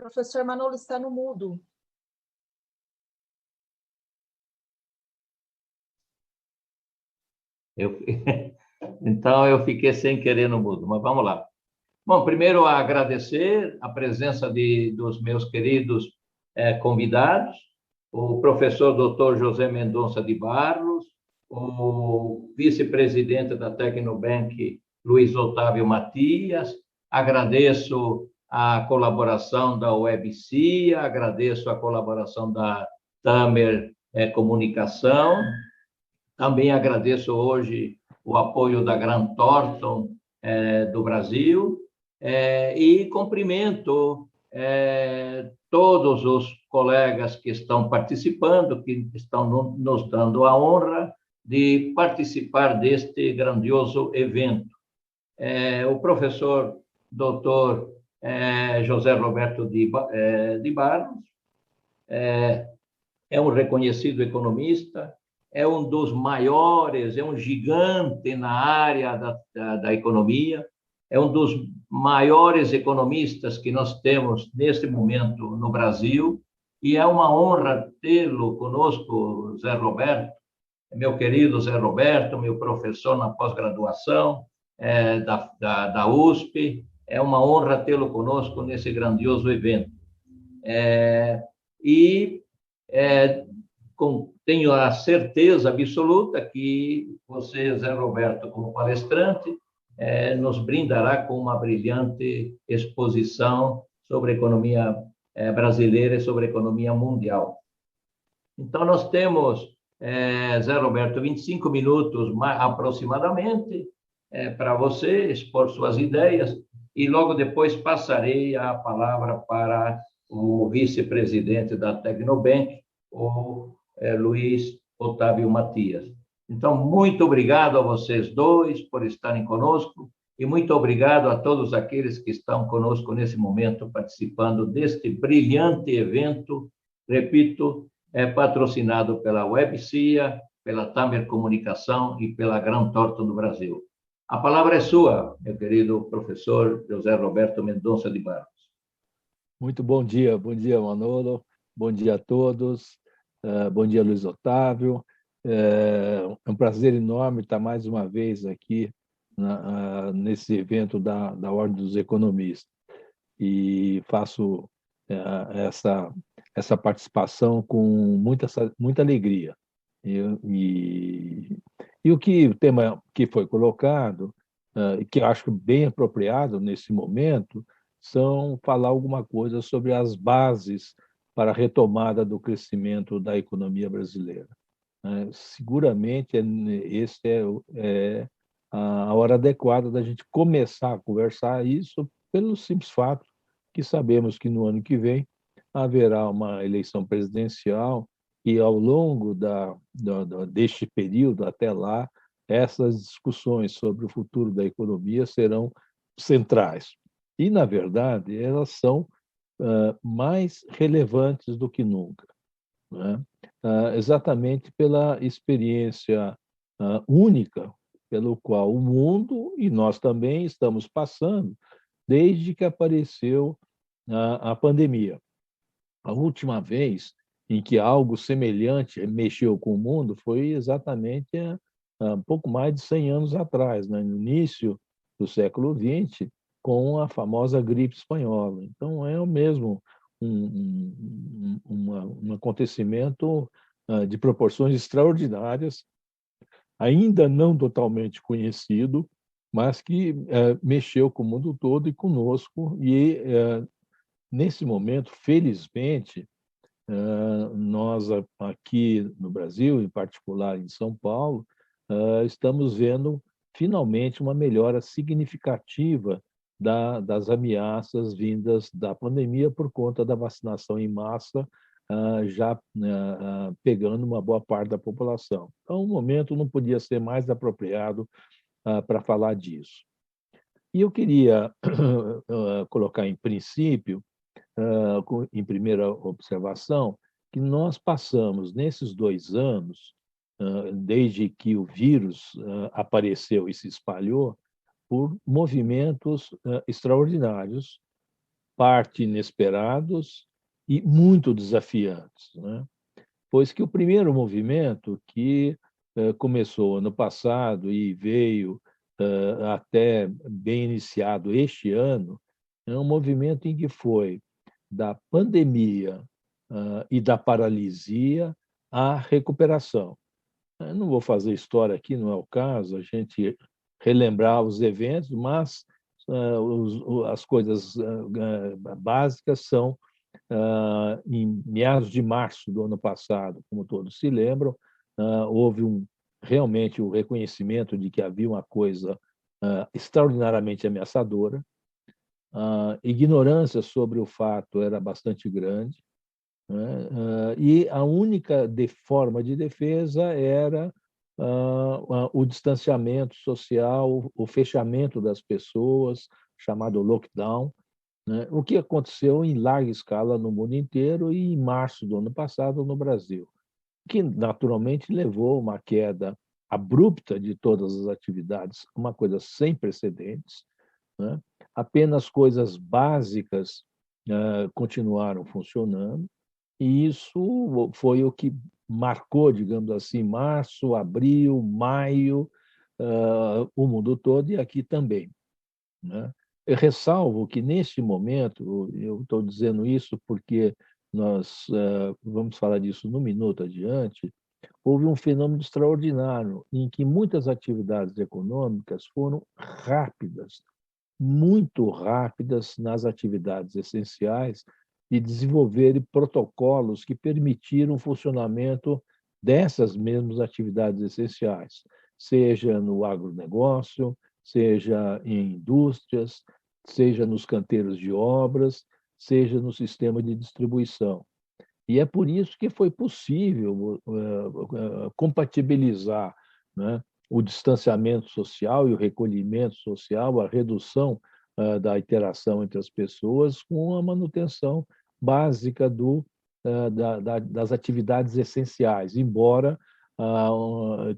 Professor Manolo está no mudo. Então, eu fiquei sem querer no mudo, mas vamos lá. Bom, primeiro, agradecer a presença dos meus queridos convidados, o professor Dr. José Mendonça de Barros, o vice-presidente da Tecnobank, Luiz Otávio Matias. Agradeço a colaboração da UEBCIA, agradeço a colaboração da Tamer Comunicação. Também agradeço hoje o apoio da Grant Thornton do Brasil e cumprimento todos os colegas que estão participando, que estão nos dando a honra de participar deste grandioso evento. O professor doutor José Roberto de Barros é um reconhecido economista, é um dos maiores, é um gigante na área da economia, é um dos maiores economistas que nós temos neste momento no Brasil, e é uma honra tê-lo conosco, Zé Roberto, meu querido Zé Roberto, meu professor na pós-graduação da USP, é uma honra tê-lo conosco nesse grandioso evento. Tenho a certeza absoluta que você, Zé Roberto, como palestrante, nos brindará com uma brilhante exposição sobre a economia brasileira e sobre a economia mundial. Então, nós temos, Zé Roberto, 25 minutos aproximadamente para você expor suas ideias e logo depois passarei a palavra para o vice-presidente da Tecnobank, o Luiz Otávio Matias. Então, muito obrigado a vocês dois por estarem conosco e muito obrigado a todos aqueles que estão conosco nesse momento participando deste brilhante evento, repito, patrocinado pela UEBCIA, pela Tamer Comunicação e pela Grant Thornton do Brasil. A palavra é sua, meu querido professor José Roberto Mendonça de Barros. Muito bom dia Manolo, bom dia a todos, bom dia Luiz Otávio, é um prazer enorme estar mais uma vez aqui nesse evento da Ordem dos Economistas e faço essa participação com muita alegria. E o tema que foi colocado, que eu acho bem apropriado nesse momento, são falar alguma coisa sobre as bases para a retomada do crescimento da economia brasileira. Seguramente, esse é a hora adequada da gente começar a conversar isso pelo simples fato que sabemos que no ano que vem haverá uma eleição presidencial e, ao longo deste período, até lá, essas discussões sobre o futuro da economia serão centrais. E, na verdade, elas são mais relevantes do que nunca, né? Exatamente pela experiência única pelo qual o mundo e nós também estamos passando desde que apareceu a pandemia. A última vez em que algo semelhante mexeu com o mundo foi exatamente há um pouco mais de 100 anos atrás, né? No início do século XX, com a famosa gripe espanhola. Então, é o mesmo um acontecimento de proporções extraordinárias, ainda não totalmente conhecido, mas que mexeu com o mundo todo e conosco. E, nesse momento, felizmente, nós aqui no Brasil, em particular em São Paulo, estamos vendo finalmente uma melhora significativa das ameaças vindas da pandemia por conta da vacinação em massa, já pegando uma boa parte da população. Então, o momento não podia ser mais apropriado para falar disso. E eu queria colocar em princípio, em primeira observação, que nós passamos nesses 2 anos, desde que o vírus apareceu e se espalhou, por movimentos extraordinários parte inesperados e muito desafiantes, né? Pois que o primeiro movimento, que começou ano passado e veio até bem iniciado este ano, é um movimento em que foi da pandemia e da paralisia à recuperação. Eu não vou fazer história aqui, não é o caso, a gente relembrar os eventos, mas as coisas básicas são, em meados de março do ano passado, como todos se lembram, houve realmente o reconhecimento de que havia uma coisa extraordinariamente ameaçadora. A ignorância sobre o fato era bastante grande, né? E a única forma de defesa era o distanciamento social, o fechamento das pessoas, chamado lockdown, né? O que aconteceu em larga escala no mundo inteiro e em março do ano passado no Brasil, que naturalmente levou a uma queda abrupta de todas as atividades, uma coisa sem precedentes, né? Apenas coisas básicas continuaram funcionando, e isso foi o que marcou, digamos assim, março, abril, maio, o mundo todo e aqui também, né? Eu ressalvo que, neste momento, eu estou dizendo isso porque nós vamos falar disso no minuto adiante, houve um fenômeno extraordinário em que muitas atividades econômicas foram rápidas, muito rápidas nas atividades essenciais e desenvolverem protocolos que permitiram o funcionamento dessas mesmas atividades essenciais, seja no agronegócio, seja em indústrias, seja nos canteiros de obras, seja no sistema de distribuição. E é por isso que foi possível compatibilizar, né, o distanciamento social e o recolhimento social, a redução da interação entre as pessoas, com a manutenção básica das atividades essenciais, embora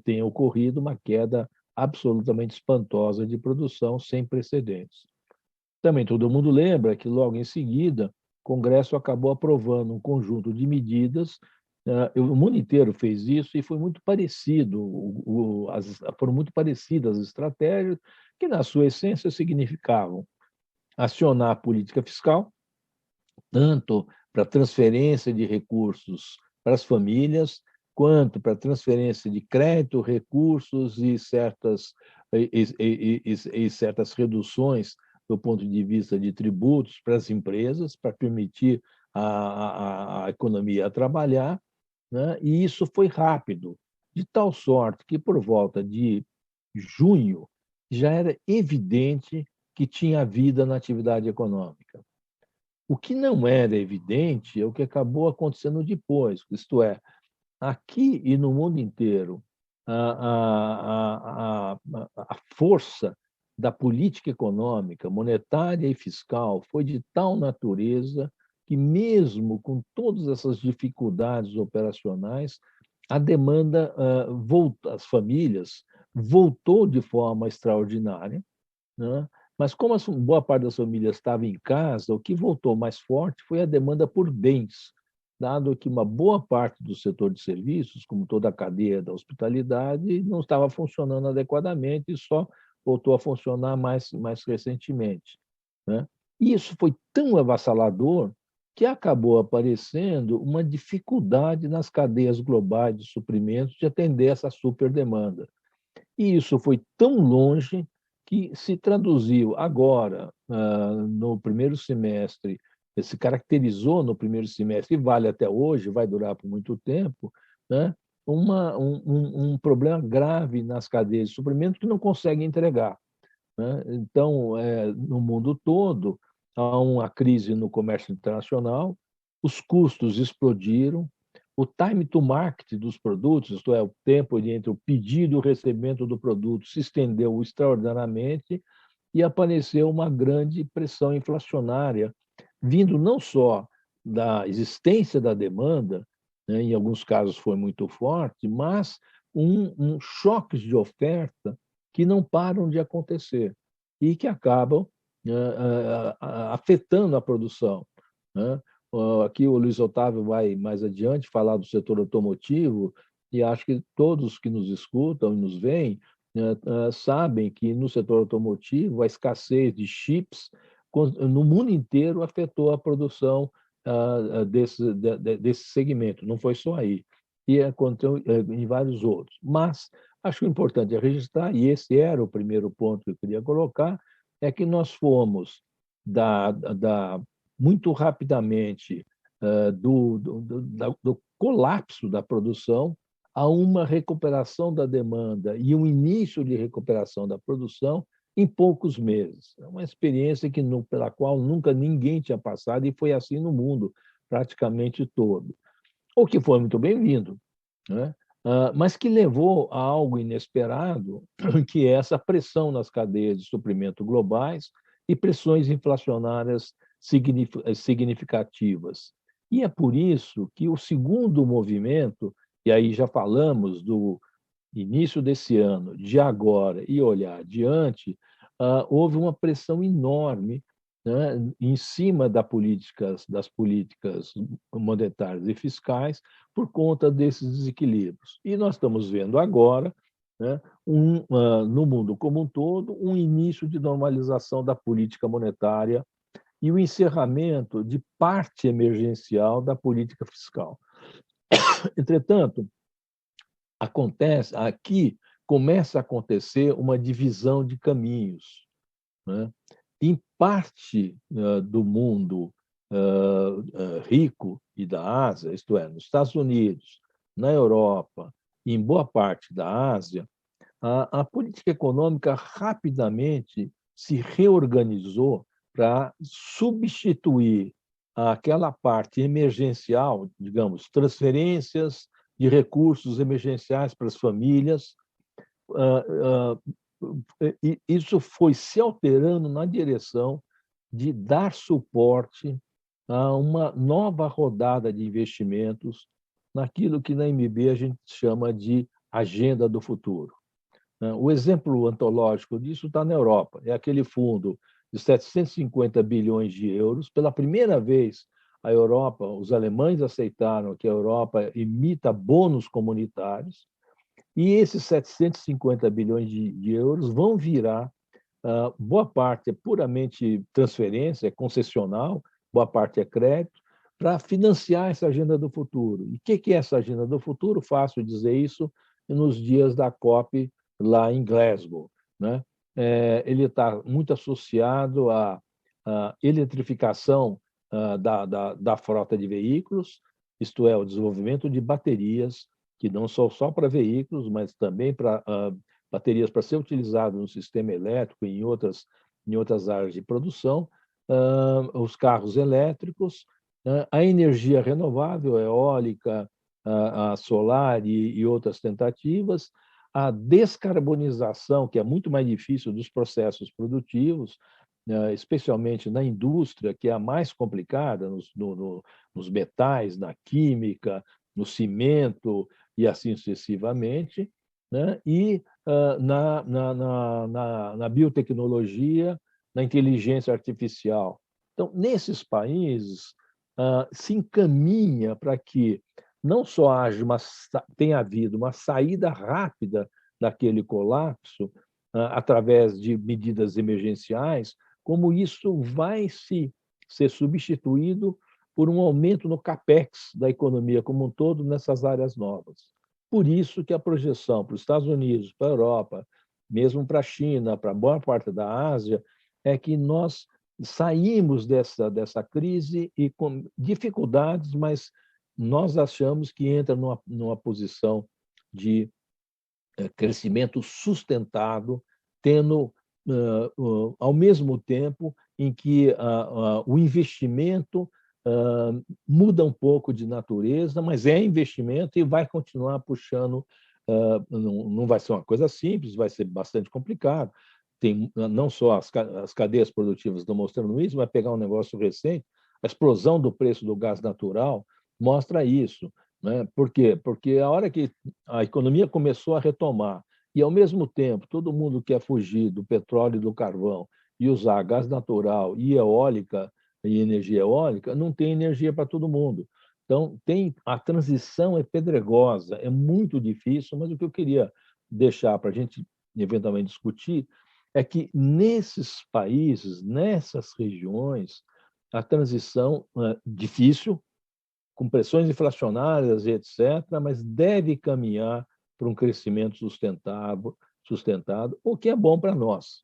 tenha ocorrido uma queda absolutamente espantosa de produção sem precedentes. Também todo mundo lembra que, logo em seguida, o Congresso acabou aprovando um conjunto de medidas. O mundo inteiro fez isso e foi muito parecido, foram muito parecidas as estratégias, que, na sua essência, significavam acionar a política fiscal, tanto para transferência de recursos para as famílias, quanto para transferência de crédito, recursos e certas reduções do ponto de vista de tributos para as empresas, para permitir a economia a trabalhar, né? E isso foi rápido, de tal sorte que, por volta de junho, já era evidente que tinha vida na atividade econômica. O que não era evidente é o que acabou acontecendo depois, isto é, aqui e no mundo inteiro, a força da política econômica, monetária e fiscal foi de tal natureza que, mesmo com todas essas dificuldades operacionais, a demanda, as famílias, voltou de forma extraordinária, né? Mas como boa parte das famílias estava em casa, o que voltou mais forte foi a demanda por bens, dado que uma boa parte do setor de serviços, como toda a cadeia da hospitalidade, não estava funcionando adequadamente e só voltou a funcionar mais recentemente, né? E isso foi tão avassalador que acabou aparecendo uma dificuldade nas cadeias globais de suprimentos de atender essa superdemanda. E isso foi tão longe que se traduziu agora, no primeiro semestre, se caracterizou no primeiro semestre, e vale até hoje, vai durar por muito tempo, né? Um problema grave nas cadeias de suprimento que não conseguem entregar, né? Então, no mundo todo, há uma crise no comércio internacional, os custos explodiram, o time to market dos produtos, isto é, o tempo entre o pedido e o recebimento do produto, se estendeu extraordinariamente e apareceu uma grande pressão inflacionária, vindo não só da existência da demanda, né, em alguns casos foi muito forte, mas choques de oferta que não param de acontecer e que acabam afetando a produção, né? Aqui o Luiz Otávio vai mais adiante falar do setor automotivo, e acho que todos que nos escutam e nos veem sabem que no setor automotivo a escassez de chips no mundo inteiro afetou a produção desse segmento. Não foi só aí, e aconteceu em vários outros. Mas acho que o importante é registrar, e esse era o primeiro ponto que eu queria colocar, é que nós fomos muito rapidamente do colapso da produção a uma recuperação da demanda e um início de recuperação da produção em poucos meses. É uma experiência pela qual nunca ninguém tinha passado, e foi assim no mundo praticamente todo. O que foi muito bem-vindo, né? Mas que levou a algo inesperado, que é essa pressão nas cadeias de suprimento globais e pressões inflacionárias significativas. E é por isso que o segundo movimento, e aí já falamos do início desse ano, de agora e olhar adiante, houve uma pressão enorme, né, em cima das políticas monetárias e fiscais por conta desses desequilíbrios. E nós estamos vendo agora, né, no mundo como um todo, um início de normalização da política monetária e o encerramento de parte emergencial da política fiscal. Entretanto, começa a acontecer uma divisão de caminhos, né? Em parte do mundo rico e da Ásia, isto é, nos Estados Unidos, na Europa e em boa parte da Ásia, a política econômica rapidamente se reorganizou para substituir aquela parte emergencial, digamos, transferências de recursos emergenciais para as famílias. Isso foi se alterando na direção de dar suporte a uma nova rodada de investimentos naquilo que na MB a gente chama de agenda do futuro. O exemplo antológico disso está na Europa. É aquele fundo de 750 bilhões de euros. Pela primeira vez, a Europa, os alemães aceitaram que a Europa emita bônus comunitários, e esses 750 bilhões de euros vão virar, boa parte é puramente transferência, é concessional, boa parte é crédito, para financiar essa agenda do futuro. E o que é essa agenda do futuro? Fácil dizer isso nos dias da COP lá em Glasgow, né? Ele está muito associado à eletrificação da frota de veículos, isto é, o desenvolvimento de baterias, que não são só para veículos, mas também para baterias para ser utilizadas no sistema elétrico e em outras áreas de produção, os carros elétricos, a energia renovável, eólica, a solar e outras tentativas, a descarbonização, que é muito mais difícil dos processos produtivos, especialmente na indústria, que é a mais complicada, nos metais, na química, no cimento e assim sucessivamente, né? E na biotecnologia, na inteligência artificial. Então, nesses países, se encaminha para que não só tenha havido uma saída rápida daquele colapso através de medidas emergenciais, como isso vai ser substituído por um aumento no capex da economia como um todo nessas áreas novas. Por isso que a projeção para os Estados Unidos, para a Europa, mesmo para a China, para a boa parte da Ásia, é que nós saímos dessa crise e com dificuldades, mas nós achamos que entra numa posição de crescimento sustentado, tendo, ao mesmo tempo em que o investimento muda um pouco de natureza, mas é investimento e vai continuar puxando. Não vai ser uma coisa simples, vai ser bastante complicado. Tem não só as cadeias produtivas estão mostrando isso, vai pegar um negócio recente, a explosão do preço do gás natural mostra isso, né? Por quê? Porque a hora que a economia começou a retomar e, ao mesmo tempo, todo mundo quer fugir do petróleo e do carvão e usar gás natural e eólica e energia eólica, não tem energia para todo mundo. Então, a transição é pedregosa, é muito difícil, mas o que eu queria deixar para a gente eventualmente discutir é que nesses países, nessas regiões, a transição é difícil, com pressões inflacionárias e etc., mas deve caminhar para um crescimento sustentado, o que é bom para nós,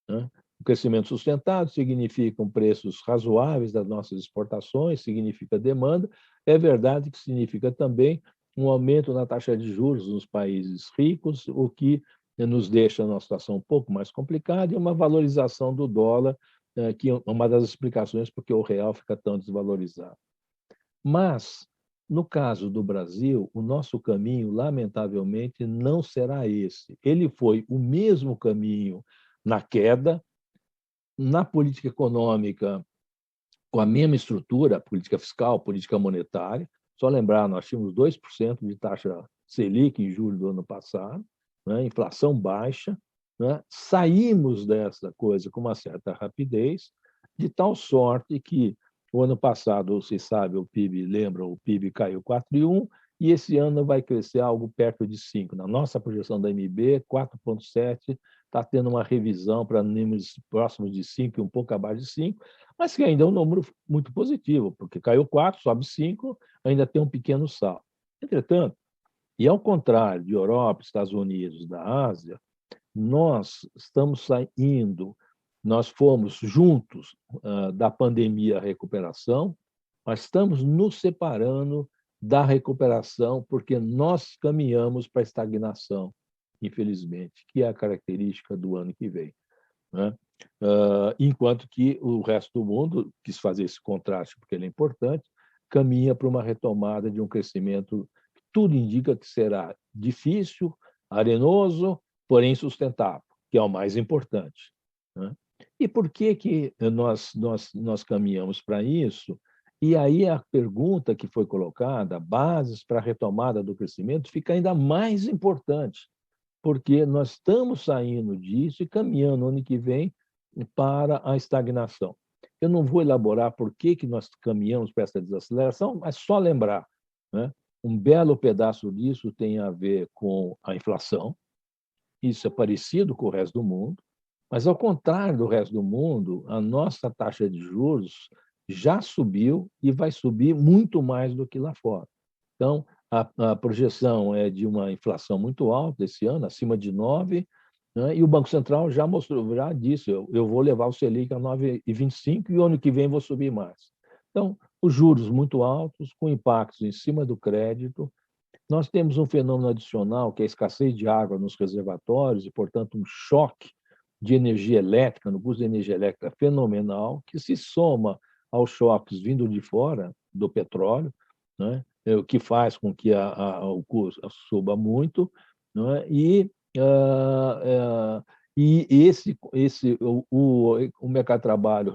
né? O crescimento sustentado significa preços razoáveis das nossas exportações, significa demanda. É verdade que significa também um aumento na taxa de juros nos países ricos, o que nos deixa numa situação um pouco mais complicada, e uma valorização do dólar, que é uma das explicações porque o real fica tão desvalorizado. Mas, no caso do Brasil, o nosso caminho, lamentavelmente, não será esse. Ele foi o mesmo caminho na queda, na política econômica, com a mesma estrutura, política fiscal, política monetária. Só lembrar, nós tínhamos 2% de taxa Selic em julho do ano passado, né? Inflação baixa, né? Saímos dessa coisa com uma certa rapidez, de tal sorte que o ano passado, você sabe, o PIB, lembra, o PIB caiu 4,1%, e esse ano vai crescer algo perto de 5%. Na nossa projeção da MB, 4,7%, está tendo uma revisão para números próximos de 5 e um pouco abaixo de 5, mas que ainda é um número muito positivo, porque caiu 4, sobe 5, ainda tem um pequeno salto. Entretanto, e ao contrário de Europa, Estados Unidos, da Ásia, nós estamos saindo, nós fomos juntos da pandemia à recuperação, mas estamos nos separando da recuperação porque nós caminhamos para a estagnação, infelizmente, que é a característica do ano que vem, né? Enquanto que o resto do mundo, quis fazer esse contraste porque ele é importante, caminha para uma retomada de um crescimento que tudo indica que será difícil, arenoso, porém sustentável, que é o mais importante, né? E por que nós caminhamos para isso? E aí a pergunta que foi colocada, bases para a retomada do crescimento, fica ainda mais importante, porque nós estamos saindo disso e caminhando no ano que vem para a estagnação. Eu não vou elaborar por que nós caminhamos para essa desaceleração, mas só lembrar, né? Um belo pedaço disso tem a ver com a inflação, isso é parecido com o resto do mundo, mas, ao contrário do resto do mundo, a nossa taxa de juros já subiu e vai subir muito mais do que lá fora. Então, a projeção é de uma inflação muito alta esse ano, acima de 9%, né? E o Banco Central já mostrou, já disse, eu vou levar o Selic a 9,25% e o ano que vem vou subir mais. Então, os juros muito altos, com impactos em cima do crédito. Nós temos um fenômeno adicional, que é a escassez de água nos reservatórios e, portanto, um choque de energia elétrica, no custo de energia elétrica fenomenal, que se soma aos choques vindo de fora do petróleo, né? O que faz com que o custo suba muito, né? O mercado de trabalho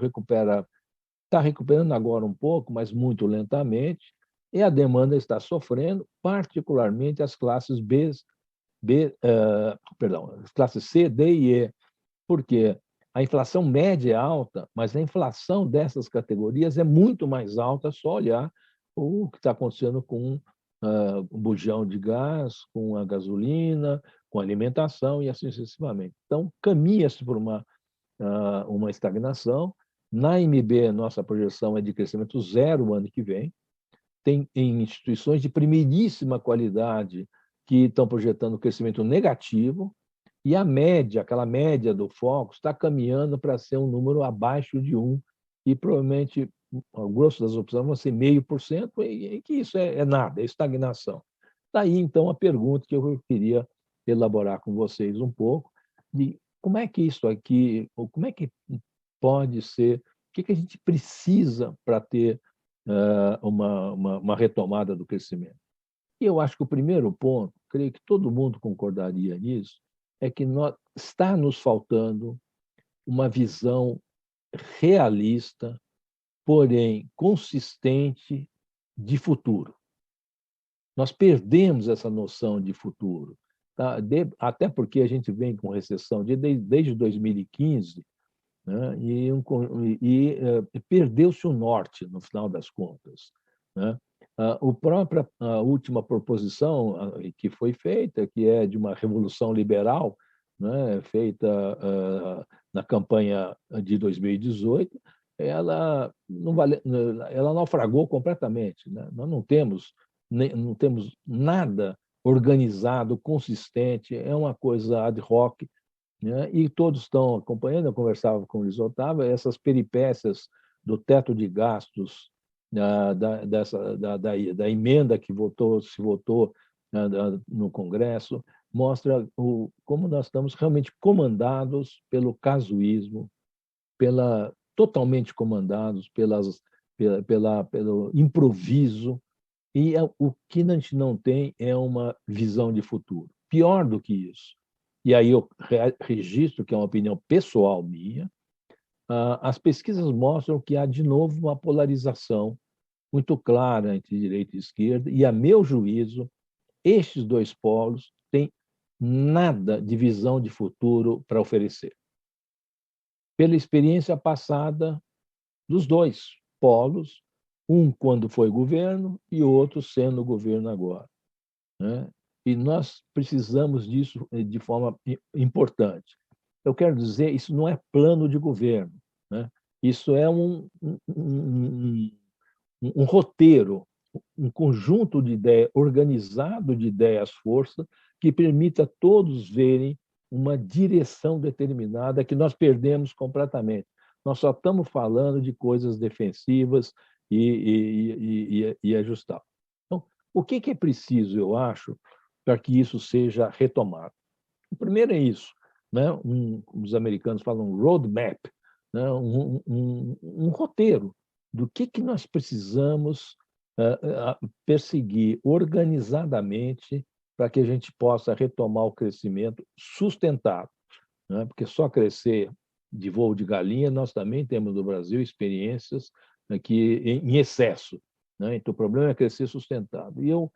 está recuperando agora um pouco, mas muito lentamente, e a demanda está sofrendo, particularmente as classes as classes C, D e E, porque a inflação média é alta, mas a inflação dessas categorias é muito mais alta, só olhar o que está acontecendo com o bujão de gás, com a gasolina, com a alimentação e assim sucessivamente. Então, caminha-se por uma estagnação. Na MB, nossa projeção é de crescimento zero o ano que vem. Tem instituições de primeiríssima qualidade que estão projetando crescimento negativo, e a média, aquela média do Focus, está caminhando para ser um número abaixo de 1%, e provavelmente, o grosso das opções, vão ser 0,5%, e que isso é nada, é estagnação. Daí, então, a pergunta que eu queria elaborar com vocês um pouco, de como é que isso aqui, ou como é que pode ser, o que a gente precisa para ter uma retomada do crescimento. E eu acho que o primeiro ponto, creio que todo mundo concordaria nisso, é que está nos faltando uma visão realista, porém consistente, de futuro. Nós perdemos essa noção de futuro, tá? Até porque a gente vem com recessão desde 2015, né? E perdeu-se o norte, no final das contas, né? A última proposição que foi feita, que é de uma revolução liberal, né, feita na campanha de 2018, ela naufragou completamente, né? Nós não temos nada organizado, consistente, é uma coisa ad hoc, né? E todos estão acompanhando. Eu conversava com o Luiz Otávio, essas peripécias do teto de gastos, da emenda que se votou no Congresso, mostra como nós estamos realmente comandados pelo casuísmo, totalmente comandados pelo improviso, e o que a gente não tem é uma visão de futuro. Pior do que isso, e aí eu registro que é uma opinião pessoal minha, as pesquisas mostram que há, de novo, uma polarização muito clara entre direita e esquerda, e, a meu juízo, estes dois polos têm nada de visão de futuro para oferecer. Pela experiência passada dos dois polos, um quando foi governo e outro sendo governo agora, né? E nós precisamos disso de forma importante. Eu quero dizer, isso não é plano de governo, né? Isso é um roteiro, um conjunto de ideias, organizado de ideias-força, que permita a todos verem uma direção determinada que nós perdemos completamente. Nós só estamos falando de coisas defensivas e ajustar. Então, o que é preciso, eu acho, para que isso seja retomado? O primeiro é isso, né? Os americanos falam roadmap, né? Um roteiro do que nós precisamos perseguir organizadamente para que a gente possa retomar o crescimento sustentável, né? Porque só crescer de voo de galinha, nós também temos no Brasil experiências aqui em excesso, né? Então, o problema é crescer sustentável. E eu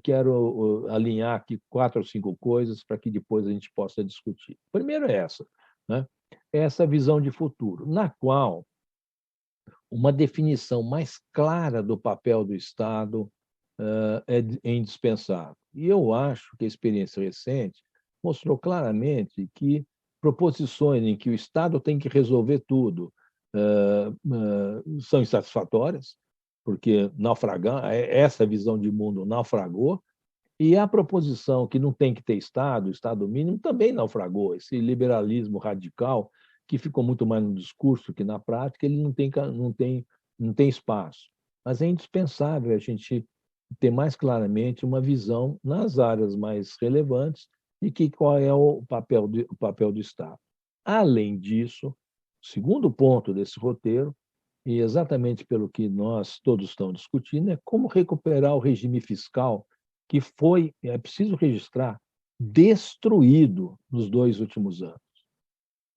quero alinhar aqui 4 ou 5 coisas para que depois a gente possa discutir. Primeiro é essa, né? Essa visão de futuro, na qual uma definição mais clara do papel do Estado é indispensável. E eu acho que a experiência recente mostrou claramente que proposições em que o Estado tem que resolver tudo são insatisfatórias, porque essa visão de mundo naufragou, e a proposição que não tem que ter Estado, Estado mínimo, também naufragou. Esse liberalismo radical, que ficou muito mais no discurso que na prática, ele não tem espaço. Mas é indispensável a gente ter mais claramente uma visão nas áreas mais relevantes de qual é o papel do Estado. Além disso, o segundo ponto desse roteiro, e exatamente pelo que nós todos estamos discutindo, é como recuperar o regime fiscal que foi, é preciso registrar, destruído nos 2 últimos anos.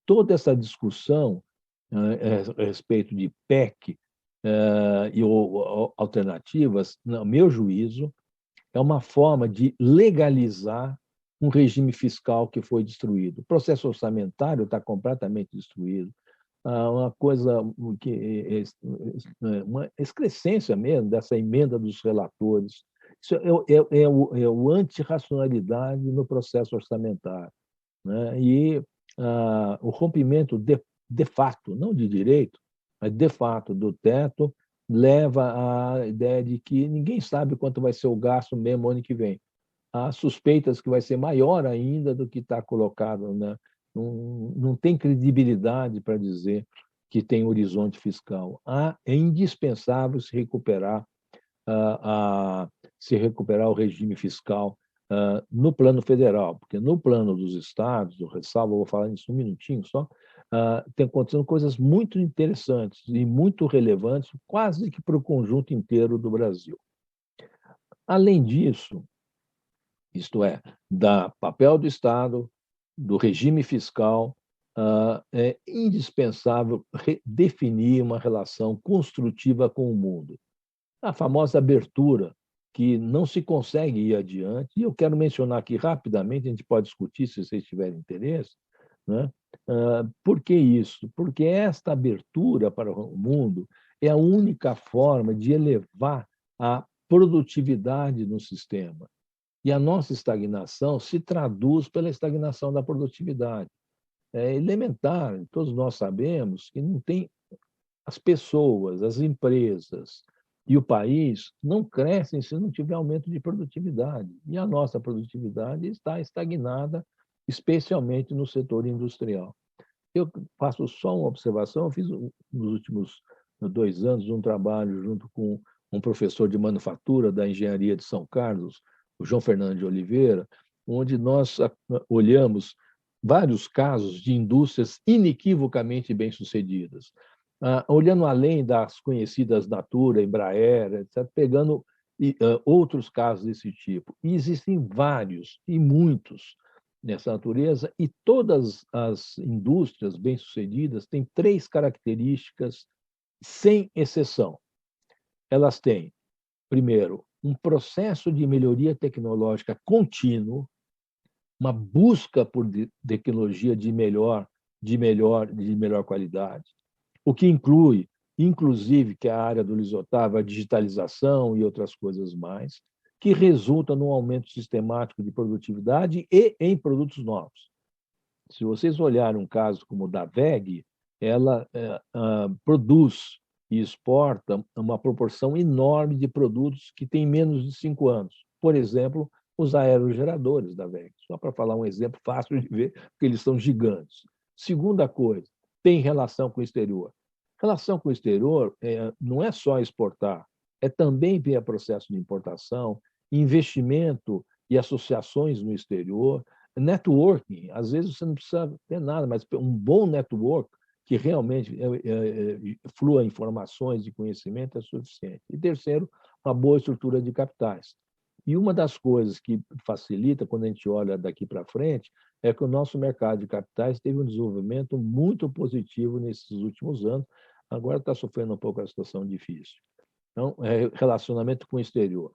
Toda essa discussão a respeito de PEC e alternativas, no meu juízo, é uma forma de legalizar um regime fiscal que foi destruído. O processo orçamentário está completamente destruído. Uma coisa que uma excrescência mesmo dessa emenda dos relatores. Isso é o antirracionalidade no processo orçamentário, né? E o rompimento de fato, não de direito, mas de fato do teto, leva à ideia de que ninguém sabe quanto vai ser o gasto mesmo ano que vem. Há suspeitas que vai ser maior ainda do que está colocado, né? Não tem credibilidade para dizer que tem horizonte fiscal. É indispensável se recuperar o regime fiscal no plano federal, porque no plano dos estados, do ressalvo, eu vou falar nisso um minutinho só, tem acontecendo coisas muito interessantes e muito relevantes, quase que para o conjunto inteiro do Brasil. Além disso, isto é, da papel do Estado, do regime fiscal, é indispensável definir uma relação construtiva com o mundo. A famosa abertura, que não se consegue ir adiante, e eu quero mencionar aqui rapidamente, a gente pode discutir se vocês tiverem interesse, né? Por que isso? Porque esta abertura para o mundo é a única forma de elevar a produtividade no sistema. E a nossa estagnação se traduz pela estagnação da produtividade. É elementar, todos nós sabemos que não tem as pessoas, as empresas e o país não crescem se não tiver aumento de produtividade. E a nossa produtividade está estagnada, especialmente no setor industrial. Eu faço só uma observação, eu fiz nos últimos 2 anos um trabalho junto com um professor de manufatura da Engenharia de São Carlos, o João Fernando de Oliveira, onde nós olhamos vários casos de indústrias inequivocamente bem-sucedidas, olhando além das conhecidas Natura, Embraer, etc., pegando outros casos desse tipo. E existem vários, e muitos, nessa natureza, e todas as indústrias bem-sucedidas têm 3 características, sem exceção. Elas têm, primeiro, um processo de melhoria tecnológica contínuo, uma busca por tecnologia de melhor qualidade, o que inclui, inclusive, que é a área do Luiz Otávio, a digitalização e outras coisas mais, que resulta num aumento sistemático de produtividade e em produtos novos. Se vocês olharem um caso como o da WEG, ela produz e exporta uma proporção enorme de produtos que têm menos de 5 anos. Por exemplo, os aerogeradores da WEG, só para falar um exemplo fácil de ver, porque eles são gigantes. Segunda coisa, tem relação com o exterior. Relação com o exterior não é só exportar, é também ter processo de importação, investimento e associações no exterior, networking. Às vezes você não precisa ter nada, mas um bom network que realmente flua informações e conhecimento é suficiente. E terceiro, uma boa estrutura de capitais. E uma das coisas que facilita, quando a gente olha daqui para frente, é que o nosso mercado de capitais teve um desenvolvimento muito positivo nesses últimos anos, agora está sofrendo um pouco a situação difícil. Então, relacionamento com o exterior.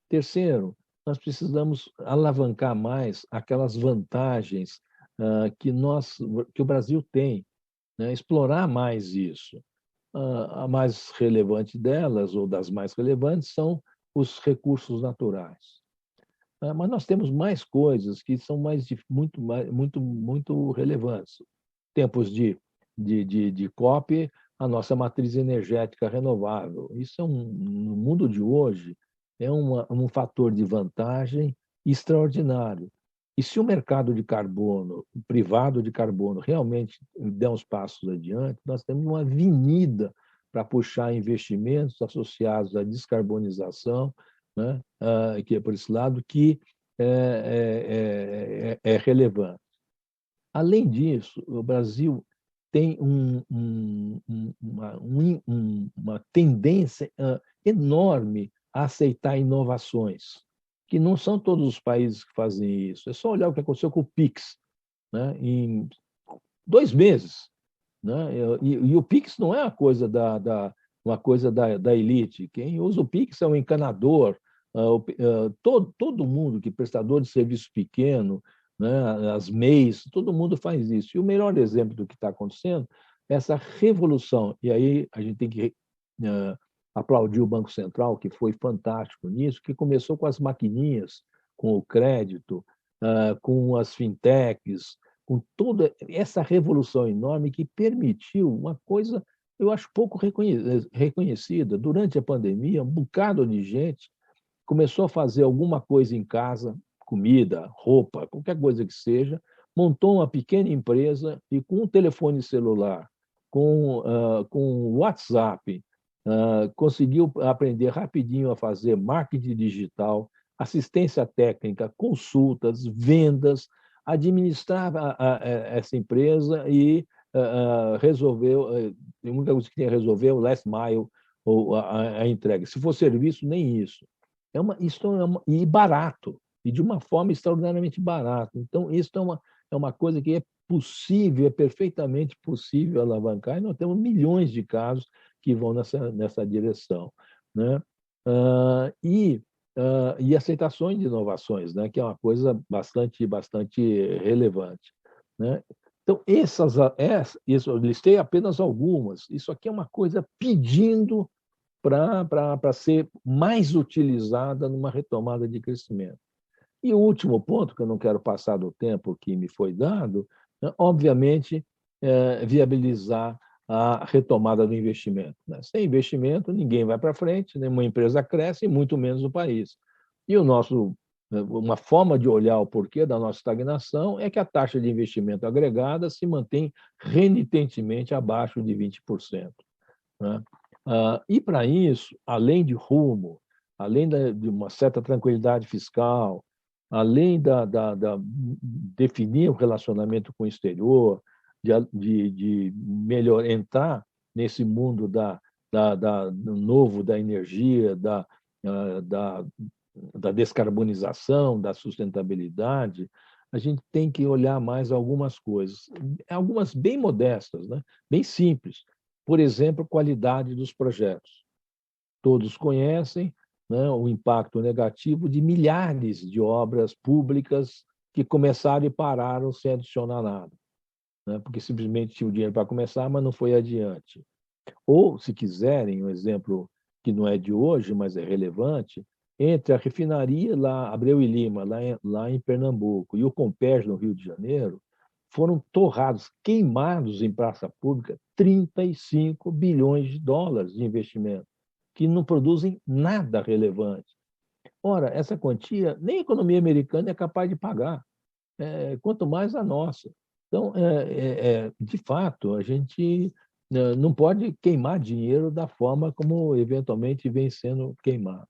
Terceiro, nós precisamos alavancar mais aquelas vantagens que o Brasil tem, né? Explorar mais isso. A mais relevante delas, ou das mais relevantes, são os recursos naturais. Mas nós temos mais coisas que são muito relevantes. Tempos de COP, a nossa matriz energética renovável. Isso no mundo de hoje é um fator de vantagem extraordinário. E se o mercado de carbono, o privado de carbono, realmente der uns passos adiante, nós temos uma avenida para puxar investimentos associados à descarbonização, né? Que é por esse lado que é relevante. Além disso, o Brasil tem uma tendência enorme a aceitar inovações, que não são todos os países que fazem isso. É só olhar o que aconteceu com o Pix, né? Em 2 meses. Né? E o Pix não é uma coisa da elite. Quem usa o Pix é um encanador, todo mundo que é prestador de serviço pequeno, né? As MEIs, todo mundo faz isso. E o melhor exemplo do que está acontecendo é essa revolução. E aí a gente tem que aplaudir o Banco Central, que foi fantástico nisso, que começou com as maquininhas, com o crédito, com as fintechs, com toda essa revolução enorme que permitiu uma coisa, eu acho, pouco reconhecida. Durante a pandemia, um bocado de gente começou a fazer alguma coisa em casa, comida, roupa, qualquer coisa que seja, montou uma pequena empresa e com um telefone celular, com WhatsApp, conseguiu aprender rapidinho a fazer marketing digital, assistência técnica, consultas, vendas, administrar essa empresa e resolveu, a única coisa que tinha que resolver é o last mile, ou a entrega. Se for serviço, nem isso. E barato, e de uma forma extraordinariamente barata. Então, isso é uma coisa que é possível, é perfeitamente possível alavancar, e nós temos milhões de casos que vão nessa direção. Né? E aceitações de inovações, né? Que é uma coisa bastante relevante. Né? Então, isso, eu listei apenas algumas. Isso aqui é uma coisa pedindo para ser mais utilizada numa retomada de crescimento. E o último ponto, que eu não quero passar do tempo que me foi dado, né, obviamente, viabilizar a retomada do investimento. Né? Sem investimento, ninguém vai para frente, nenhuma empresa cresce, e muito menos o país. E uma forma de olhar o porquê da nossa estagnação é que a taxa de investimento agregada se mantém renitentemente abaixo de 20%. Né? E, para isso, além de rumo, além de uma certa tranquilidade fiscal, além da definir o relacionamento com o exterior, de melhor entrar nesse mundo do novo da energia, da, da descarbonização, da sustentabilidade, a gente tem que olhar mais algumas coisas, algumas bem modestas, né? Bem simples. Por exemplo, qualidade dos projetos. Todos conhecem, né, o impacto negativo de milhares de obras públicas que começaram e pararam sem adicionar nada, né, porque simplesmente tinha o dinheiro para começar, mas não foi adiante. Ou, se quiserem, um exemplo que não é de hoje, mas é relevante, entre a refinaria lá, Abreu e Lima, lá em Pernambuco, e o Compérgio, no Rio de Janeiro, foram torrados, queimados em praça pública, 35 bilhões de dólares de investimento, que não produzem nada relevante. Ora, essa quantia nem a economia americana é capaz de pagar, quanto mais a nossa. Então, de fato, a gente não pode queimar dinheiro da forma como eventualmente vem sendo queimado.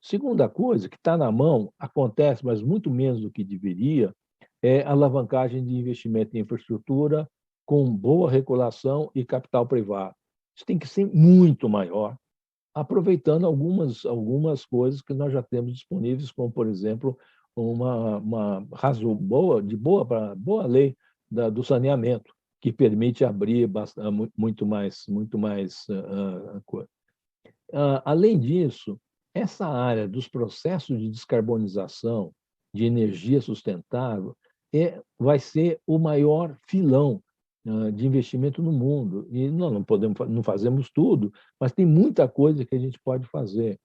Segunda coisa, que está na mão, acontece, mas muito menos do que deveria, é a alavancagem de investimento em infraestrutura com boa regulação e capital privado. Isso tem que ser muito maior, aproveitando algumas coisas que nós já temos disponíveis, como, por exemplo, uma razão boa lei do saneamento, que permite abrir muito mais coisa. Além disso, essa área dos processos de descarbonização, de energia sustentável, vai ser o maior filão de investimento no mundo. E nós não fazemos tudo, mas tem muita coisa que a gente pode fazer.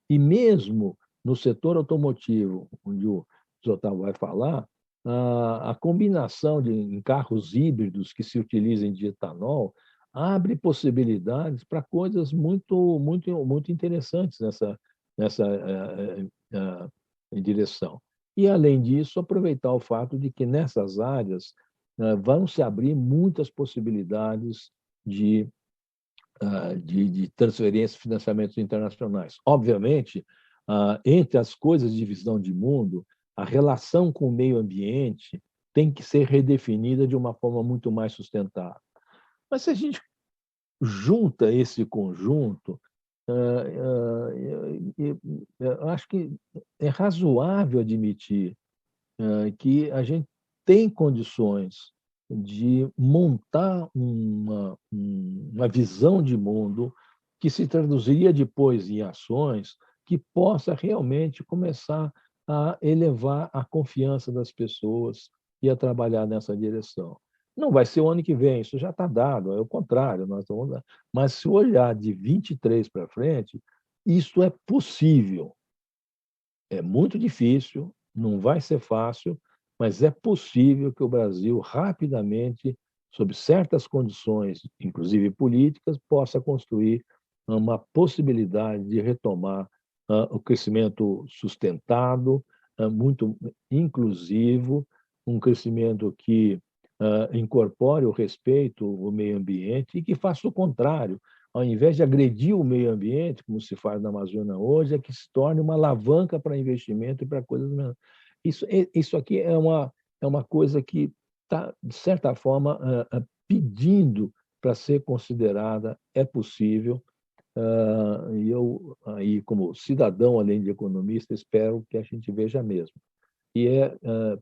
E mesmo no setor automotivo, onde o Otávio vai falar, a combinação em carros híbridos que se utilizem de etanol abre possibilidades para coisas muito interessantes nessa direção. E, além disso, aproveitar o fato de que nessas áreas vão se abrir muitas possibilidades de transferência e financiamentos internacionais. Obviamente, entre as coisas de visão de mundo, a relação com o meio ambiente tem que ser redefinida de uma forma muito mais sustentável. Mas, se a gente junta esse conjunto, eu acho que é razoável admitir que a gente tem condições de montar uma visão de mundo que se traduziria depois em ações que possa realmente começar a elevar a confiança das pessoas e a trabalhar nessa direção. Não vai ser o ano que vem, isso já está dado, é o contrário. Mas, se olhar de 23 para frente, isso é possível. É muito difícil, não vai ser fácil, mas é possível que o Brasil, rapidamente, sob certas condições, inclusive políticas, possa construir uma possibilidade de retomar o crescimento sustentado, muito inclusivo, um crescimento que incorpore o respeito ao meio ambiente e que faça o contrário. Ao invés de agredir o meio ambiente, como se faz na Amazônia hoje, é que se torne uma alavanca para investimento e para coisas menores. Isso aqui é uma coisa que está, de certa forma, pedindo para ser considerada, é possível, e eu, aí, como cidadão, além de economista, espero que a gente veja mesmo. E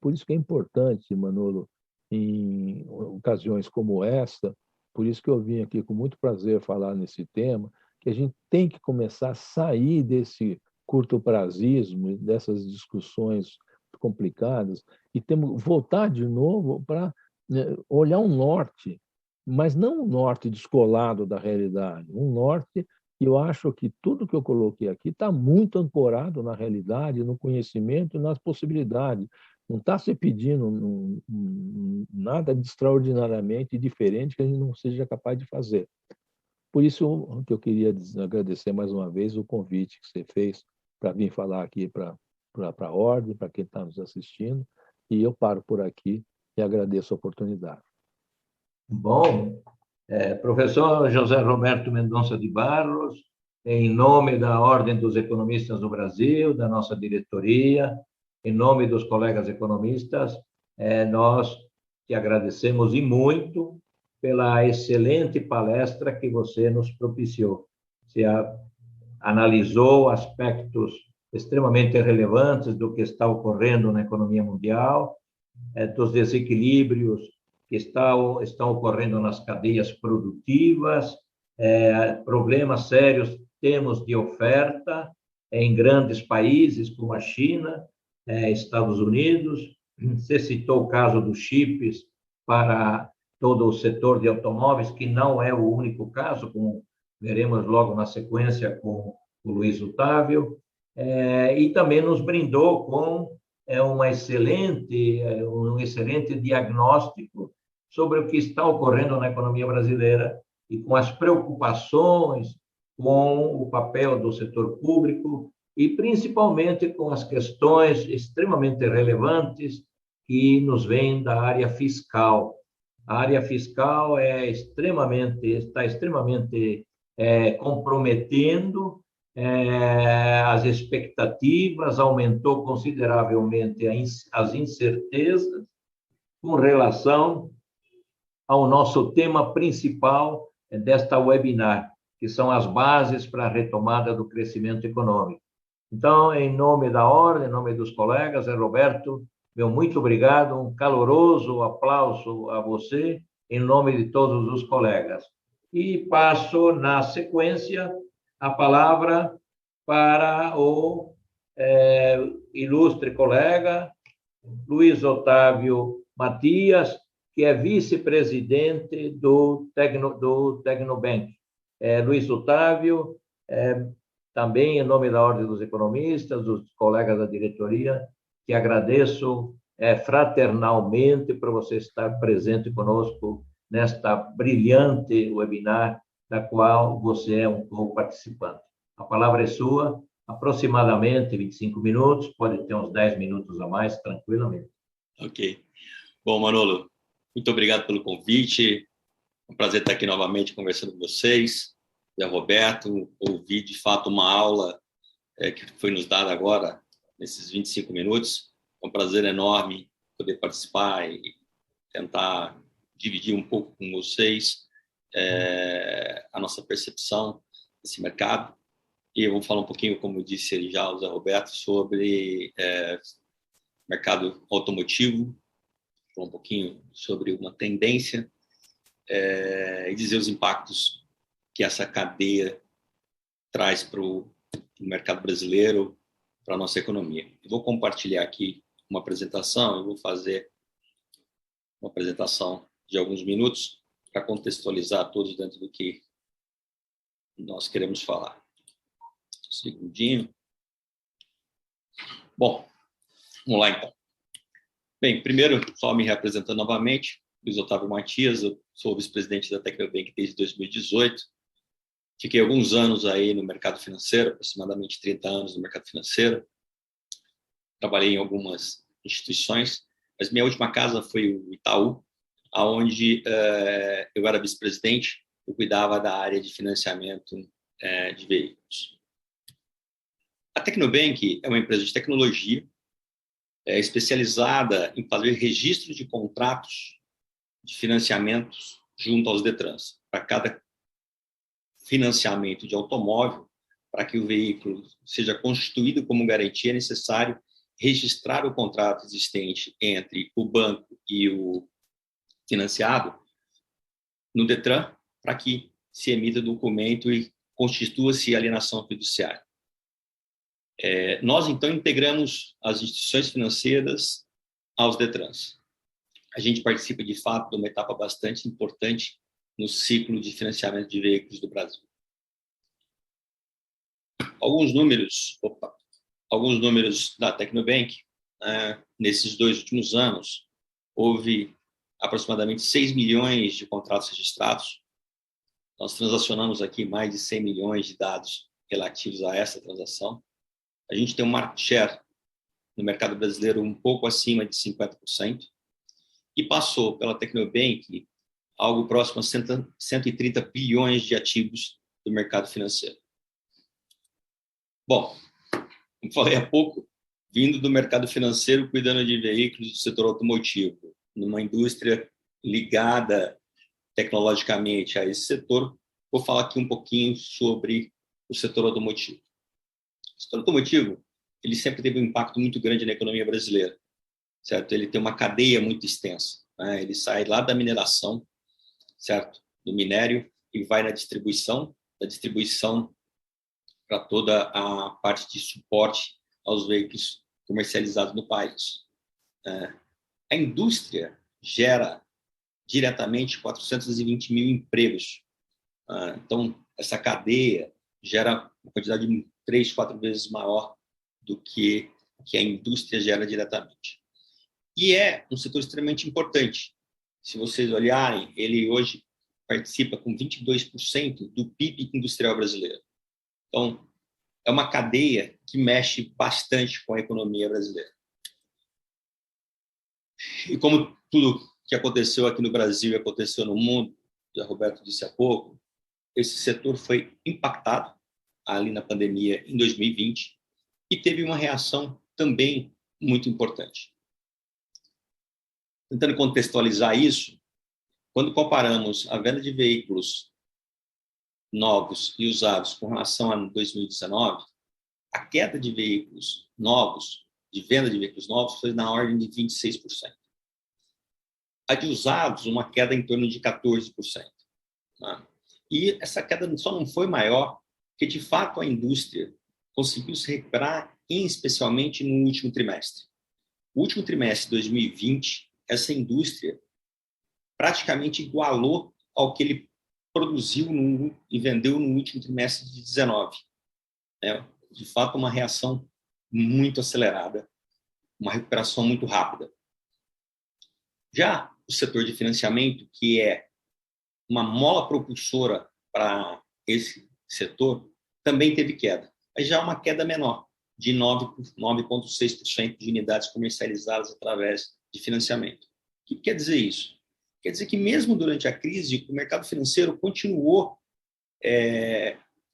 por isso que é importante, Manolo, em ocasiões como esta, por isso que eu vim aqui com muito prazer falar nesse tema, que a gente tem que começar a sair desse curto-prazismo, dessas discussões complicadas, e temos voltar de novo para olhar um norte, mas não um norte descolado da realidade, um norte que eu acho que tudo que eu coloquei aqui está muito ancorado na realidade, no conhecimento e nas possibilidades. Não está se pedindo nada de extraordinariamente diferente que a gente não seja capaz de fazer. Por isso que eu queria agradecer mais uma vez o convite que você fez para vir falar aqui para a Ordem, para quem está nos assistindo, e eu paro por aqui e agradeço a oportunidade. Bom, professor José Roberto Mendonça de Barros, em nome da Ordem dos Economistas do Brasil, da nossa diretoria, em nome dos colegas economistas, nós te agradecemos e muito pela excelente palestra que você nos propiciou. Você analisou aspectos extremamente relevantes do que está ocorrendo na economia mundial, dos desequilíbrios que estão ocorrendo nas cadeias produtivas, problemas sérios temos de oferta em grandes países como a China, Estados Unidos. Você citou o caso dos chips para todo o setor de automóveis, que não é o único caso, como veremos logo na sequência com o Luiz Otávio, e também nos brindou com um excelente diagnóstico sobre o que está ocorrendo na economia brasileira e com as preocupações com o papel do setor público e principalmente com as questões extremamente relevantes que nos vêm da área fiscal. A área fiscal está extremamente comprometendo as expectativas, aumentou consideravelmente as incertezas com relação ao nosso tema principal desta webinar, que são as bases para a retomada do crescimento econômico. Então, em nome da Ordem, em nome dos colegas, Roberto, meu muito obrigado, um caloroso aplauso a você, em nome de todos os colegas. E passo, na sequência, a palavra para o ilustre colega Luiz Otávio Matias, que é vice-presidente do Tecnobank. Luiz Otávio, também em nome da Ordem dos Economistas, dos colegas da diretoria, que agradeço fraternalmente por você estar presente conosco nesta brilhante webinar, da qual você é um co-participante. A palavra é sua, aproximadamente 25 minutos, pode ter uns 10 minutos a mais, tranquilamente. Ok. Bom, Manolo, muito obrigado pelo convite. É um prazer estar aqui novamente conversando com vocês. Zé Roberto, ouvi de fato uma aula que foi nos dada agora, nesses 25 minutos. É um prazer enorme poder participar e tentar dividir um pouco com vocês a nossa percepção desse mercado. E eu vou falar um pouquinho, como disse ele já, o Zé Roberto, sobre mercado automotivo, falar um pouquinho sobre uma tendência e dizer os impactos que essa cadeia traz para o mercado brasileiro, para a nossa economia. Eu vou compartilhar aqui uma apresentação, eu vou fazer uma apresentação de alguns minutos para contextualizar todos dentro do que nós queremos falar. Um segundinho. Bom, vamos lá então. Bem, primeiro, só me reapresentando novamente, Luiz Otávio Matias, eu sou vice-presidente da Tecnobank desde 2018. Fiquei alguns anos aí no mercado financeiro, aproximadamente 30 anos no mercado financeiro. Trabalhei em algumas instituições, mas minha última casa foi o Itaú, onde eu era vice-presidente, eu cuidava da área de financiamento de veículos. A Tecnobank é uma empresa de tecnologia especializada em fazer registro de contratos de financiamentos junto aos Detrans. Para cada financiamento de automóvel, para que o veículo seja constituído como garantia, é necessário registrar o contrato existente entre o banco e o financiado no Detran, para que se emita documento e constitua-se alienação fiduciária. Nós, então, integramos as instituições financeiras aos Detrans. a gente participa, de fato, de uma etapa bastante importante no ciclo de financiamento de veículos do Brasil. Alguns números da Tecnobank, nesses 2 últimos anos, houve aproximadamente 6 milhões de contratos registrados. Nós transacionamos aqui mais de 100 milhões de dados relativos a essa transação. A gente tem um market share no mercado brasileiro um pouco acima de 50%, e passou pela Tecnobank algo próximo a 130 bilhões de ativos do mercado financeiro. Bom, como falei há pouco, vindo do mercado financeiro, cuidando de veículos do setor automotivo, numa indústria ligada tecnologicamente a esse setor, vou falar aqui um pouquinho sobre o setor automotivo. O setor automotivo, ele sempre teve um impacto muito grande na economia brasileira, certo? Ele tem uma cadeia muito extensa, né? Ele sai lá da mineração, certo? Do minério, e vai na distribuição, da distribuição para toda a parte de suporte aos veículos comercializados no país. A indústria gera diretamente 420 mil empregos. Então, essa cadeia gera uma quantidade 3, 4 vezes maior do que a indústria gera diretamente. E é um setor extremamente importante. Se vocês olharem, ele hoje participa com 22% do PIB industrial brasileiro. Então, é uma cadeia que mexe bastante com a economia brasileira. E como tudo que aconteceu aqui no Brasil e aconteceu no mundo, o Roberto disse há pouco, esse setor foi impactado ali na pandemia em 2020 e teve uma reação também muito importante. Tentando contextualizar isso, quando comparamos a venda de veículos novos e usados com relação a 2019, a queda de veículos novos, de venda de veículos novos, foi na ordem de 26%. A de usados, uma queda em torno de 14%. Né? E essa queda só não foi maior porque, de fato, a indústria conseguiu se recuperar, especialmente no último trimestre. O último trimestre de 2020, essa indústria praticamente igualou ao que ele produziu e vendeu no último trimestre de 2019. De fato, uma reação muito acelerada, uma recuperação muito rápida. Já o setor de financiamento, que é uma mola propulsora para esse setor, também teve queda. Mas já uma queda menor, de 9,6% de unidades comercializadas através de financiamento. O que quer dizer isso? Quer dizer que mesmo durante a crise, o mercado financeiro continuou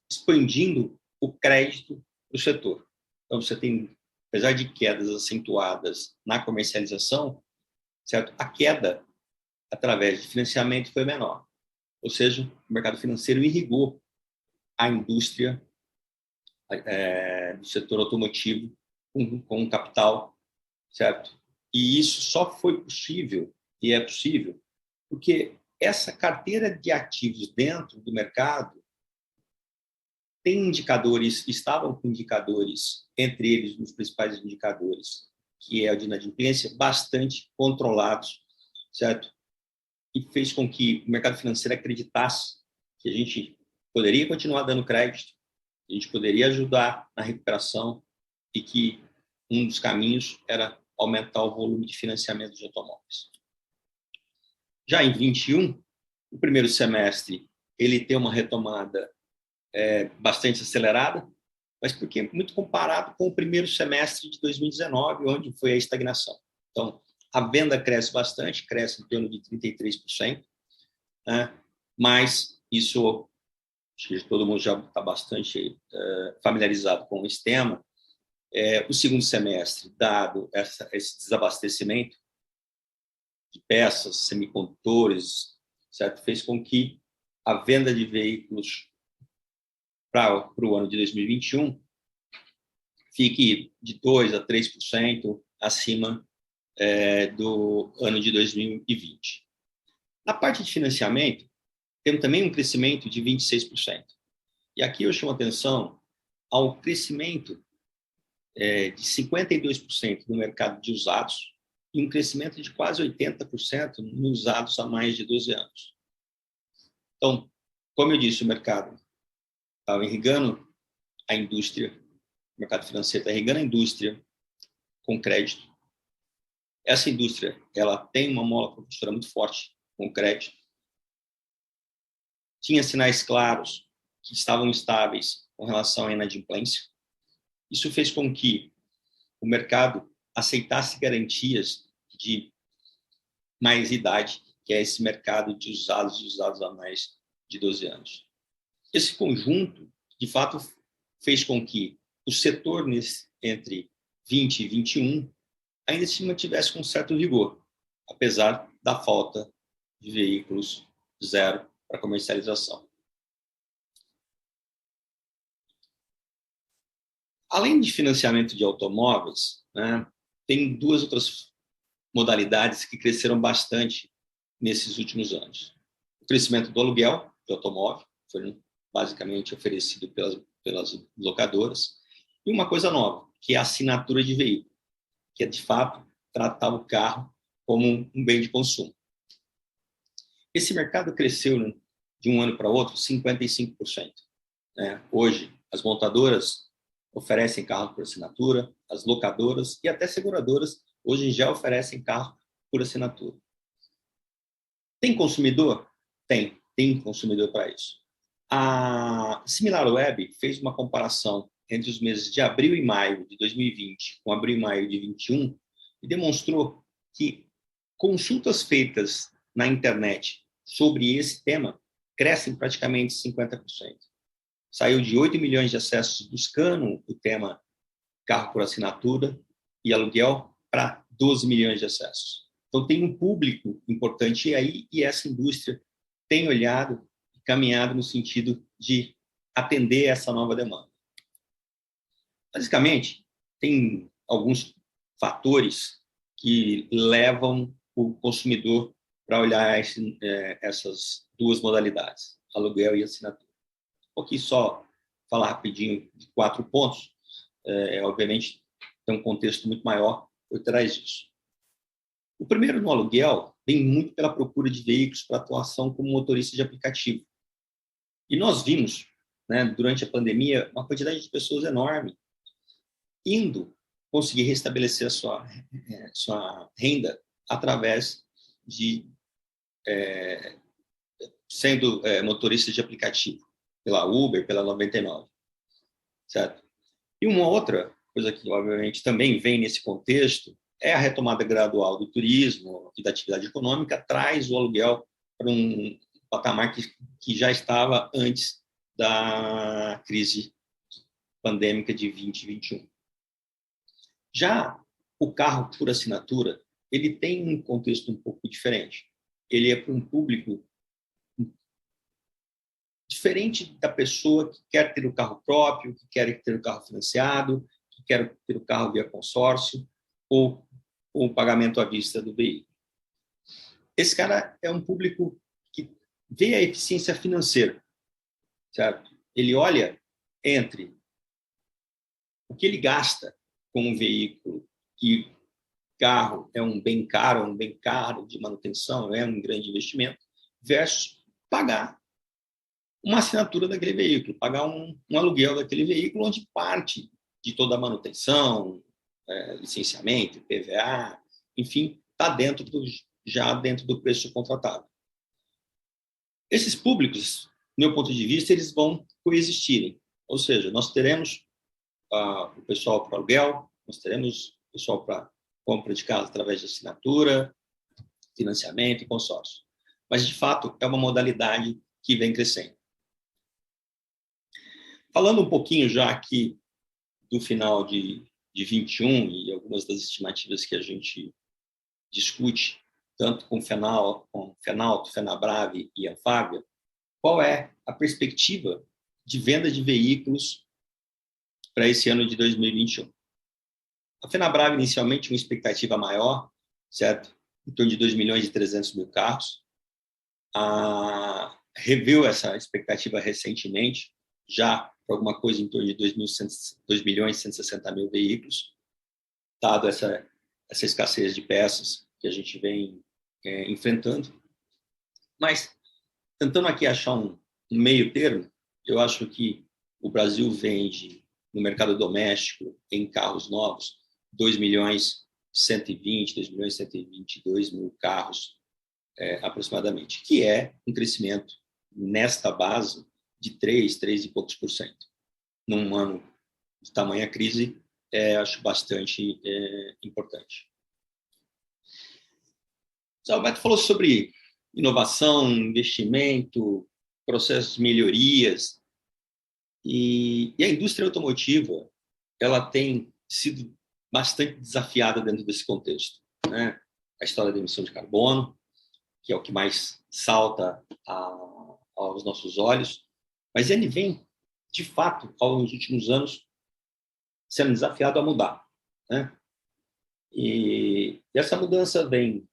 expandindo o crédito para o setor. Então, você tem, apesar de quedas acentuadas na comercialização, certo? A queda através de financiamento foi menor. Ou seja, o mercado financeiro irrigou a indústria do setor automotivo com um capital, certo? E isso só foi possível, e é possível, porque essa carteira de ativos dentro do mercado tem indicadores, estavam com indicadores, entre eles, os principais indicadores, que é o de inadimplência, bastante controlados, certo? E fez com que o mercado financeiro acreditasse que a gente poderia continuar dando crédito, a gente poderia ajudar na recuperação e que um dos caminhos era aumentar o volume de financiamento de automóveis. Já em 21, o primeiro semestre, ele tem uma retomada bastante acelerada, mas porque é muito comparado com o primeiro semestre de 2019, onde foi a estagnação. Então, a venda cresce bastante, cresce em torno de 33%, né? Mas isso, acho que todo mundo já está bastante familiarizado com esse tema. O segundo semestre, dado esse desabastecimento de peças, semicondutores, certo? Fez com que a venda de veículos para o ano de 2021 fique de 2% a 3% acima do ano de 2020. Na parte de financiamento, temos também um crescimento de 26%. E aqui eu chamo a atenção ao crescimento de 52% no mercado de usados, e um crescimento de quase 80% nos usados há mais de 12 anos. Então, como eu disse, o mercado estava irrigando a indústria, o mercado financeiro está irrigando a indústria com crédito. Essa indústria, ela tem uma mola propulsora muito forte com crédito. Tinha sinais claros que estavam estáveis com relação à inadimplência. Isso fez com que o mercado aceitasse garantias de mais idade, que é esse mercado de usados há mais de 12 anos. Esse conjunto, de fato, fez com que o setor entre 20 e 21 ainda se mantivesse com certo vigor, apesar da falta de veículos zero para comercialização. Além de financiamento de automóveis, né, tem duas outras modalidades que cresceram bastante nesses últimos anos. O crescimento do aluguel de automóvel, foi basicamente oferecido pelas locadoras, e uma coisa nova, que é a assinatura de veículo, que é, de fato, tratar o carro como um bem de consumo. Esse mercado cresceu, né, de um ano para outro 55%. Né? Hoje, as montadoras oferecem carro por assinatura, as locadoras e até seguradoras hoje já oferecem carro por assinatura. Tem consumidor? Tem consumidor para isso. A SimilarWeb fez uma comparação entre os meses de abril e maio de 2020 com abril e maio de 2021 e demonstrou que consultas feitas na internet sobre esse tema crescem praticamente 50%. Saiu de 8 milhões de acessos buscando o tema carro por assinatura e aluguel para 12 milhões de acessos. Então, tem um público importante aí e essa indústria tem olhado e caminhado no sentido de atender essa nova demanda. Basicamente, tem alguns fatores que levam o consumidor para olhar essas duas modalidades, aluguel e assinatura. Aqui só falar rapidinho de 4 pontos, obviamente tem um contexto muito maior por trás disso. O primeiro, no aluguel, vem muito pela procura de veículos para atuação como motorista de aplicativo. E nós vimos, né, durante a pandemia, uma quantidade de pessoas enorme indo conseguir restabelecer a sua renda através de sendo motorista de aplicativo, pela Uber, pela 99, certo? E uma outra coisa que, obviamente, também vem nesse contexto é a retomada gradual do turismo e da atividade econômica, traz o aluguel para um patamar que já estava antes da crise pandêmica de 2021. Já o carro por assinatura, ele tem um contexto um pouco diferente. Ele é para um público diferente da pessoa que quer ter o carro próprio, que quer ter o carro financiado, que quer ter o carro via consórcio ou o pagamento à vista do veículo. Esse cara é um público que vê a eficiência financeira, certo? Ele olha entre o que ele gasta com um veículo, que carro é um bem caro de manutenção, é um grande investimento, versus pagar uma assinatura daquele veículo, pagar um aluguel daquele veículo, onde parte de toda a manutenção, licenciamento, PVA, enfim, está já dentro do preço contratado. Esses públicos, do meu ponto de vista, eles vão coexistirem. Ou seja, nós teremos o pessoal para aluguel, nós teremos o pessoal para compra de casa através de assinatura, financiamento e consórcio. Mas, de fato, é uma modalidade que vem crescendo. Falando um pouquinho já aqui do final de 21 e algumas das estimativas que a gente discute, tanto com Fenalto, Fenabrave e Anfávia, qual é a perspectiva de venda de veículos para esse ano de 2021? A Fenabrave inicialmente tinha uma expectativa maior, certo? Em torno de 2.300.000 carros. Reviu essa expectativa recentemente, já para alguma coisa em torno de 2.160.000 veículos, dado essa escassez de peças que a gente vem enfrentando. Mas, tentando aqui achar um meio termo, eu acho que o Brasil vende no mercado doméstico, em carros novos, 2.122 mil carros, aproximadamente, que é um crescimento nesta base de 3 e poucos por cento. Num ano de tamanha crise, acho bastante importante. O Alberto falou sobre inovação, investimento, processos de melhorias, e a indústria automotiva ela tem sido bastante desafiada dentro desse contexto, né? A história da emissão de carbono, que é o que mais salta aos nossos olhos, mas ele vem, de fato, nos últimos anos, sendo desafiado a mudar, né? E essa mudança vem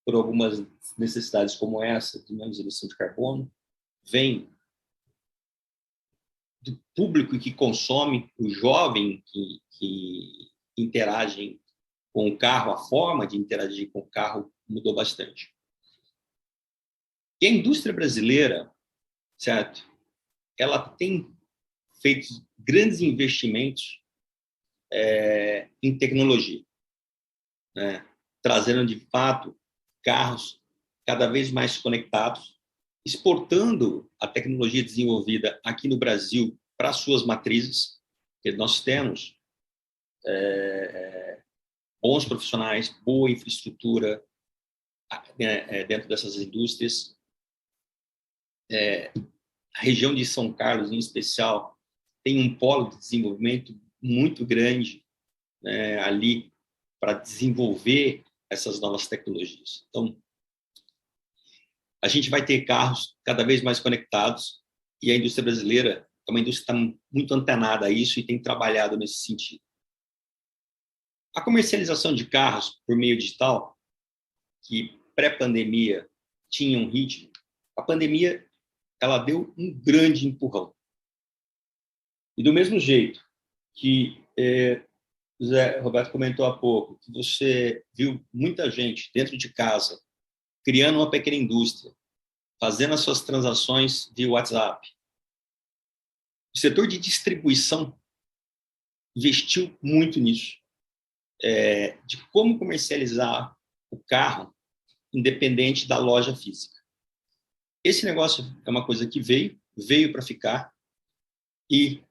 por algumas necessidades como essa, de menos emissão de carbono, vem do público que consome, o jovem que interage com o carro, a forma de interagir com o carro mudou bastante. E a indústria brasileira, certo? Ela tem feito grandes investimentos em tecnologia, né? Trazendo, de fato, carros cada vez mais conectados, exportando a tecnologia desenvolvida aqui no Brasil para suas matrizes, porque nós temos bons profissionais, boa infraestrutura dentro dessas indústrias. A região de São Carlos, em especial, tem um polo de desenvolvimento muito grande, né, ali para desenvolver essas novas tecnologias. Então, a gente vai ter carros cada vez mais conectados e a indústria brasileira é uma indústria que está muito antenada a isso e tem trabalhado nesse sentido. A comercialização de carros por meio digital, que pré-pandemia tinha um ritmo, a pandemia ela deu um grande empurrão. E do mesmo jeito que o Zé Roberto comentou há pouco, que você viu muita gente dentro de casa criando uma pequena indústria, fazendo as suas transações via WhatsApp. O setor de distribuição investiu muito nisso, de como comercializar o carro independente da loja física. Esse negócio é uma coisa que veio para ficar e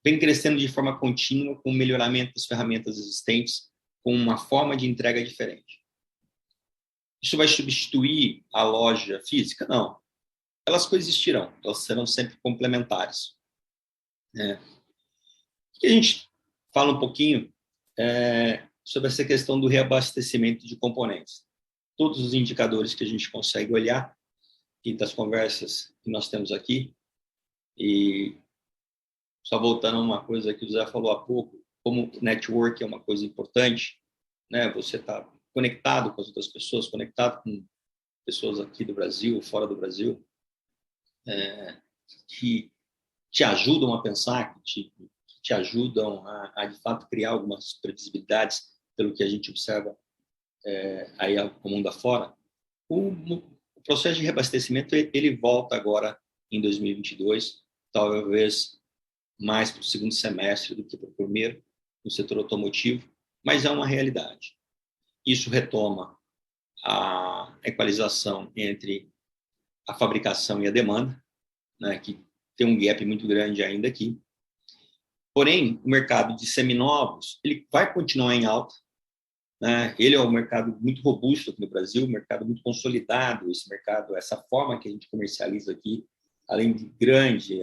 vem crescendo de forma contínua com o melhoramento das ferramentas existentes, com uma forma de entrega diferente. Isso vai substituir a loja física? Não. Elas coexistirão, elas serão sempre complementares. E a gente fala um pouquinho sobre essa questão do reabastecimento de componentes. Todos os indicadores que a gente consegue olhar e das conversas que nós temos aqui, e só voltando a uma coisa que o Zé falou há pouco, como network é uma coisa importante, né? Você está conectado com as outras pessoas, conectado com pessoas aqui do Brasil, fora do Brasil, que te ajudam a pensar, que te ajudam a de fato criar algumas previsibilidades pelo que a gente observa aí ao mundo afora. O processo de reabastecimento ele volta agora em 2022, talvez mais para o segundo semestre do que para o primeiro, no setor automotivo, mas é uma realidade. Isso retoma a equalização entre a fabricação e a demanda, né, que tem um gap muito grande ainda aqui. Porém, o mercado de seminovos ele vai continuar em alta, né? Ele é um mercado muito robusto aqui no Brasil, um mercado muito consolidado. Esse mercado, essa forma que a gente comercializa aqui, além de grande,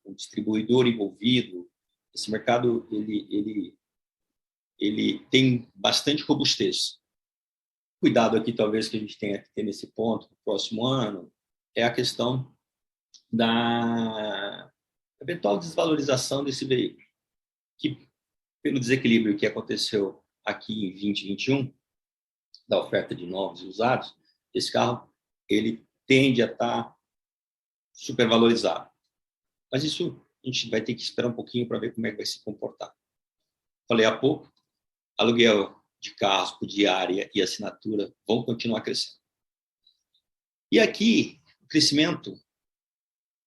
o distribuidor envolvido, esse mercado ele tem bastante robustez. Cuidado aqui, talvez, que a gente tenha que ter nesse ponto no próximo ano, é a questão da eventual desvalorização desse veículo, que, pelo desequilíbrio que aconteceu aqui em 2021, da oferta de novos e usados, esse carro ele tende a estar supervalorizado. Mas isso a gente vai ter que esperar um pouquinho para ver como é que vai se comportar. Falei há pouco, aluguel de carros por diária e assinatura vão continuar crescendo. E aqui, o crescimento,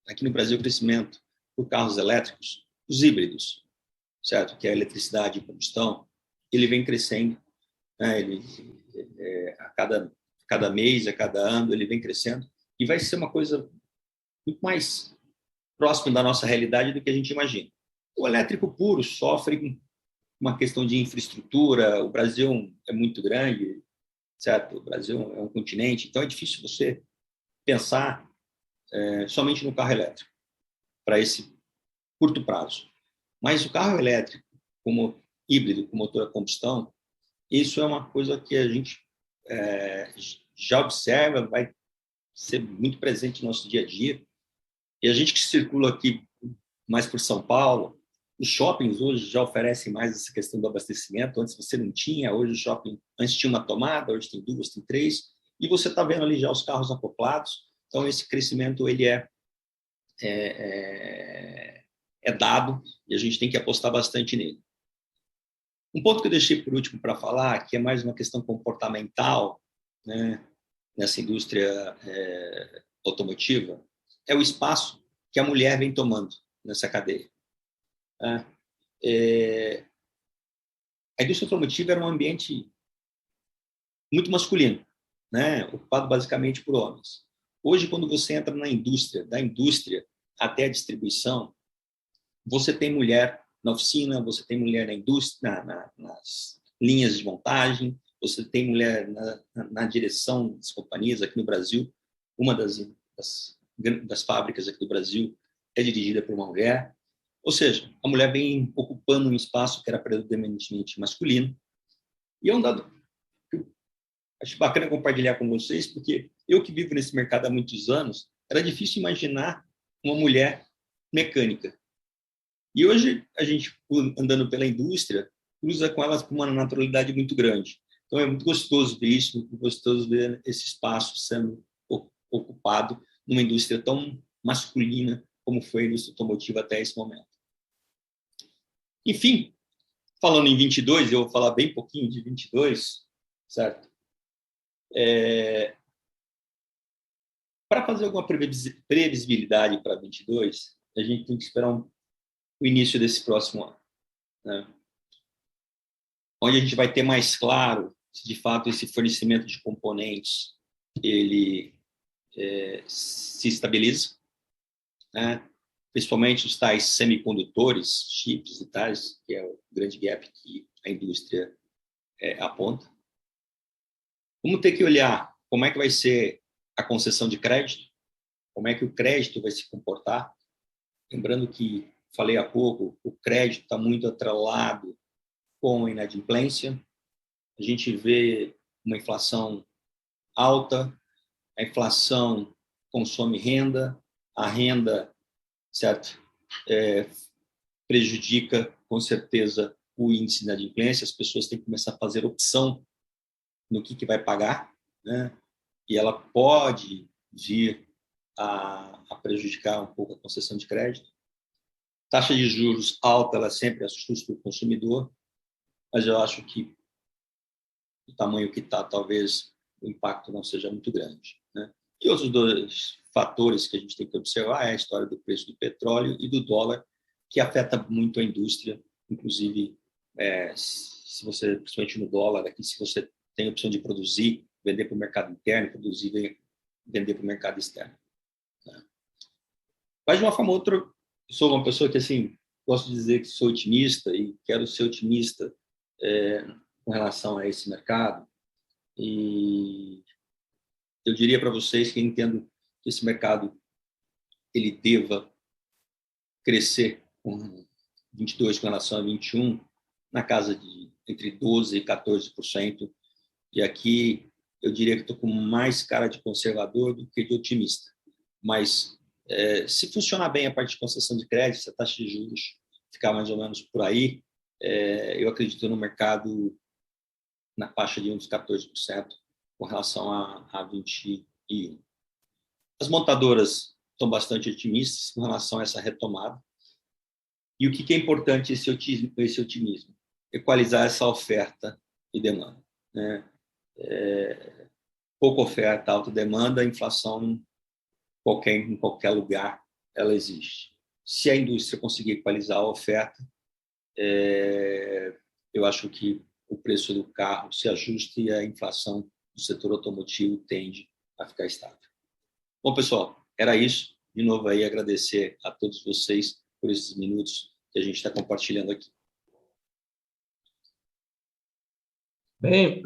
aqui no Brasil, o crescimento por carros elétricos, os híbridos, certo? Que é a eletricidade e combustão, ele vem crescendo, né? A cada mês, a cada ano, ele vem crescendo e vai ser uma coisa muito mais próxima da nossa realidade do que a gente imagina. O elétrico puro sofre com uma questão de infraestrutura, o Brasil é muito grande, certo? O Brasil é um continente, então é difícil você pensar somente no carro elétrico para esse curto prazo. Mas o carro elétrico, como híbrido, com motor a combustão, isso é uma coisa que a gente já observa, vai ser muito presente no nosso dia a dia. E a gente que circula aqui mais por São Paulo, os shoppings hoje já oferecem mais essa questão do abastecimento. Antes você não tinha, hoje o shopping, antes tinha uma tomada, hoje tem 2, tem 3, e você está vendo ali já os carros acoplados. Então, esse crescimento ele é dado e a gente tem que apostar bastante nele. Um ponto que eu deixei por último para falar, que é mais uma questão comportamental, né, nessa indústria automotiva, é o espaço que a mulher vem tomando nessa cadeia. A indústria automotiva era um ambiente muito masculino, né, ocupado basicamente por homens. Hoje, quando você entra na indústria, da indústria até a distribuição, você tem mulher na oficina, você tem mulher na indústria, nas linhas de montagem, você tem mulher na direção das companhias aqui no Brasil. Uma das fábricas aqui do Brasil é dirigida por uma mulher. Ou seja, a mulher vem ocupando um espaço que era predominantemente masculino. E é um dado que eu acho bacana compartilhar com vocês, porque eu que vivo nesse mercado há muitos anos, era difícil imaginar uma mulher mecânica. E hoje, a gente, andando pela indústria, cruza com elas com uma naturalidade muito grande. Então, é muito gostoso ver isso, muito gostoso ver esse espaço sendo ocupado numa indústria tão masculina como foi a indústria automotiva até esse momento. Enfim, falando em 22, eu vou falar bem pouquinho de 22, certo? Para fazer alguma previsibilidade para 22, a gente tem que esperar o início desse próximo ano, né? Onde a gente vai ter mais claro se, de fato, esse fornecimento de componentes ele se estabiliza, né? Principalmente os tais semicondutores, chips e tais, que é o grande gap que a indústria aponta. Vamos ter que olhar como é que vai ser a concessão de crédito, como é que o crédito vai se comportar. Lembrando que, falei há pouco, o crédito está muito atrelado com a inadimplência. A gente vê uma inflação alta, a inflação consome renda, a renda, certo, prejudica, com certeza, o índice de inadimplência. As pessoas têm que começar a fazer opção no que vai pagar, né? E ela pode vir a prejudicar um pouco a concessão de crédito. Taxa de juros alta, ela sempre assusta o consumidor, mas eu acho que o tamanho que está, talvez o impacto não seja muito grande, né? E outros dois fatores que a gente tem que observar é a história do preço do petróleo e do dólar, que afeta muito a indústria, inclusive, se você, principalmente no dólar, aqui, se você tem a opção de produzir, vender para o mercado interno, produzir e vender para o mercado externo, né? Mas, de uma forma ou outra, eu sou uma pessoa que, assim, gosto de dizer que sou otimista e quero ser otimista com relação a esse mercado. E eu diria para vocês que entendo que esse mercado ele deva crescer com 22 com relação a 21, na casa de entre 12% e 14%. E aqui eu diria que estou com mais cara de conservador do que de otimista. Mas se funcionar bem a parte de concessão de crédito, se a taxa de juros ficar mais ou menos por aí, eu acredito no mercado na faixa de uns 14% com relação a 21. As montadoras estão bastante otimistas com relação a essa retomada. E o que é importante esse otimismo? Equalizar essa oferta e demanda, né? Pouca oferta, alta demanda, a inflação em qualquer lugar ela existe. Se a indústria conseguir equalizar a oferta, eu acho que o preço do carro se ajusta e a inflação do setor automotivo tende a ficar estável. Bom, pessoal, era isso. De novo aí agradecer a todos vocês por esses minutos que a gente está compartilhando aqui. Bem,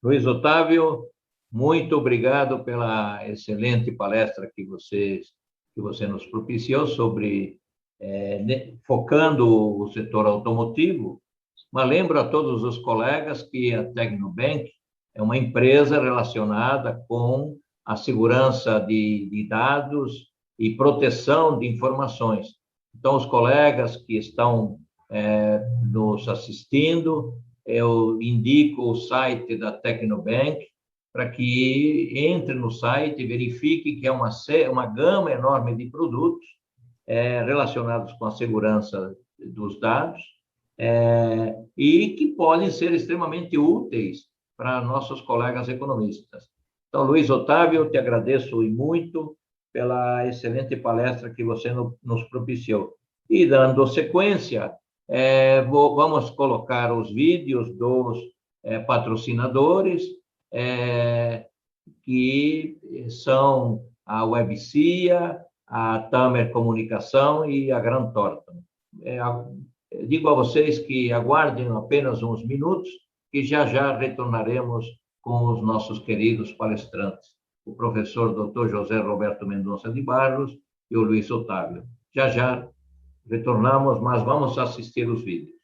Luiz Otávio, muito obrigado pela excelente palestra que você nos propiciou sobre focando o setor automotivo. Mas lembro a todos os colegas que a Tecnobank é uma empresa relacionada com a segurança de dados e proteção de informações. Então, os colegas que estão nos assistindo, eu indico o site da Tecnobank para que entre no site e verifique que é uma gama enorme de produtos relacionados com a segurança dos dados e que podem ser extremamente úteis para nossos colegas economistas. Então, Luiz Otávio, eu te agradeço muito pela excelente palestra que você nos propiciou. E, dando sequência, vamos colocar os vídeos dos patrocinadores, que são a Webcia, a Tamer Comunicação e a Grant Thornton. Digo a vocês que aguardem apenas uns minutos, que já retornaremos com os nossos queridos palestrantes, o professor Dr. José Roberto Mendonça de Barros e o Luiz Otávio. Já retornamos, mas vamos assistir os vídeos.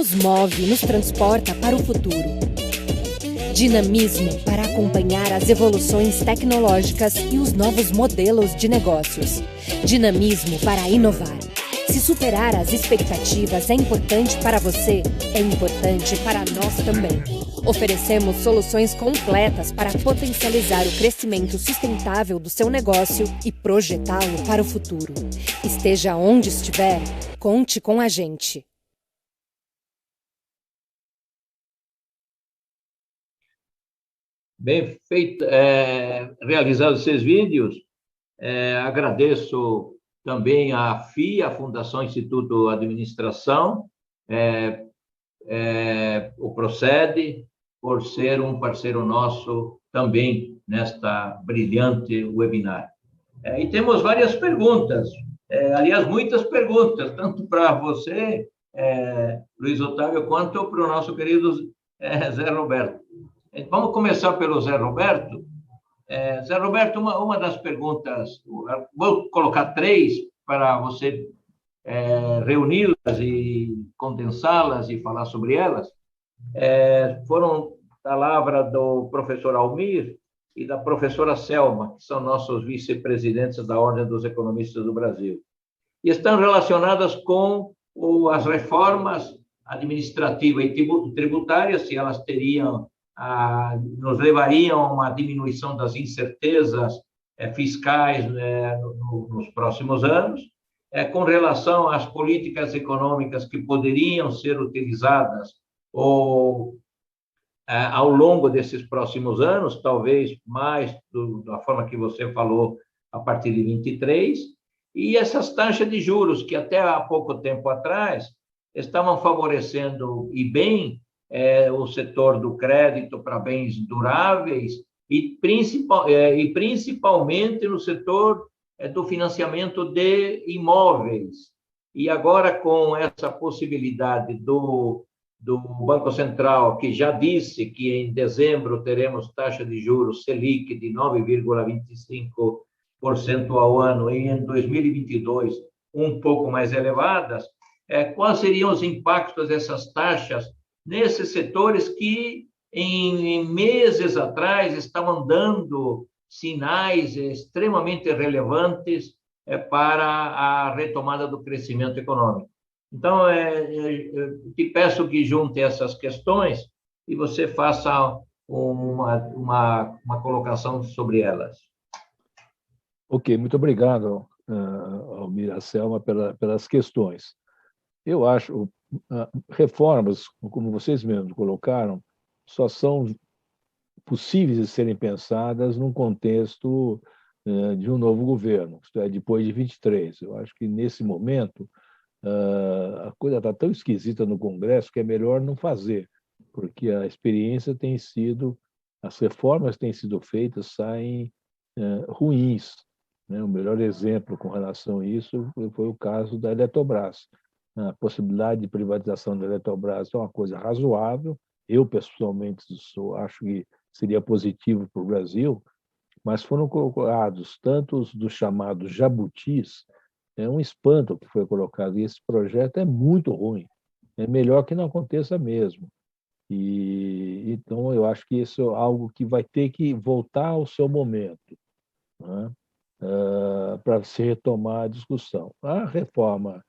nos move e nos transporta para o futuro. Dinamismo para acompanhar as evoluções tecnológicas e os novos modelos de negócios. Dinamismo para inovar. Se superar as expectativas é importante para você, é importante para nós também. Oferecemos soluções completas para potencializar o crescimento sustentável do seu negócio e projetá-lo para o futuro. Esteja onde estiver, conte com a gente. Bem feito, realizados esses vídeos, agradeço também à FIA, a Fundação Instituto Administração, o Procede, por ser um parceiro nosso também nesta brilhante webinar. E temos várias perguntas, aliás, muitas perguntas, tanto para você, Luiz Otávio, quanto para o nosso querido Zé Roberto. Vamos começar pelo Zé Roberto. Zé Roberto, uma das perguntas, vou colocar 3 para você reuni-las e condensá-las e falar sobre elas. Foram palavra do professor Almir e da professora Selma, que são nossos vice-presidentes da Ordem dos Economistas do Brasil. E estão relacionadas com as reformas administrativas e tributárias, se elas nos levariam a uma diminuição das incertezas fiscais nos próximos anos, com relação às políticas econômicas que poderiam ser utilizadas ao longo desses próximos anos, talvez mais da forma que você falou, a partir de 23, e essas taxas de juros que até há pouco tempo atrás estavam favorecendo e bem o setor do crédito para bens duráveis e principalmente no setor do financiamento de imóveis. E agora, com essa possibilidade do Banco Central, que já disse que em dezembro teremos taxa de juros Selic de 9,25% ao ano e em 2022 um pouco mais elevadas, quais seriam os impactos dessas taxas nesses setores que, em meses atrás, estavam dando sinais extremamente relevantes para a retomada do crescimento econômico. Então, eu te peço que junte essas questões e você faça uma colocação sobre elas. Ok, muito obrigado, Almir e Selma, pelas questões. Eu acho reformas, como vocês mesmos colocaram, só são possíveis de serem pensadas num contexto de um novo governo, isto é, depois de 23. Eu acho que, nesse momento, a coisa está tão esquisita no Congresso que é melhor não fazer, porque a experiência tem sido, as reformas que têm sido feitas saem ruins. Né? O melhor exemplo com relação a isso foi o caso da Eletrobras. A possibilidade de privatização da Eletrobras é uma coisa razoável. Eu, pessoalmente, acho que seria positivo para o Brasil, mas foram colocados tantos dos chamados jabutis, é um espanto que foi colocado, e esse projeto é muito ruim, é melhor que não aconteça mesmo. E então eu acho que isso é algo que vai ter que voltar ao seu momento, né? Para se retomar a discussão. A reforma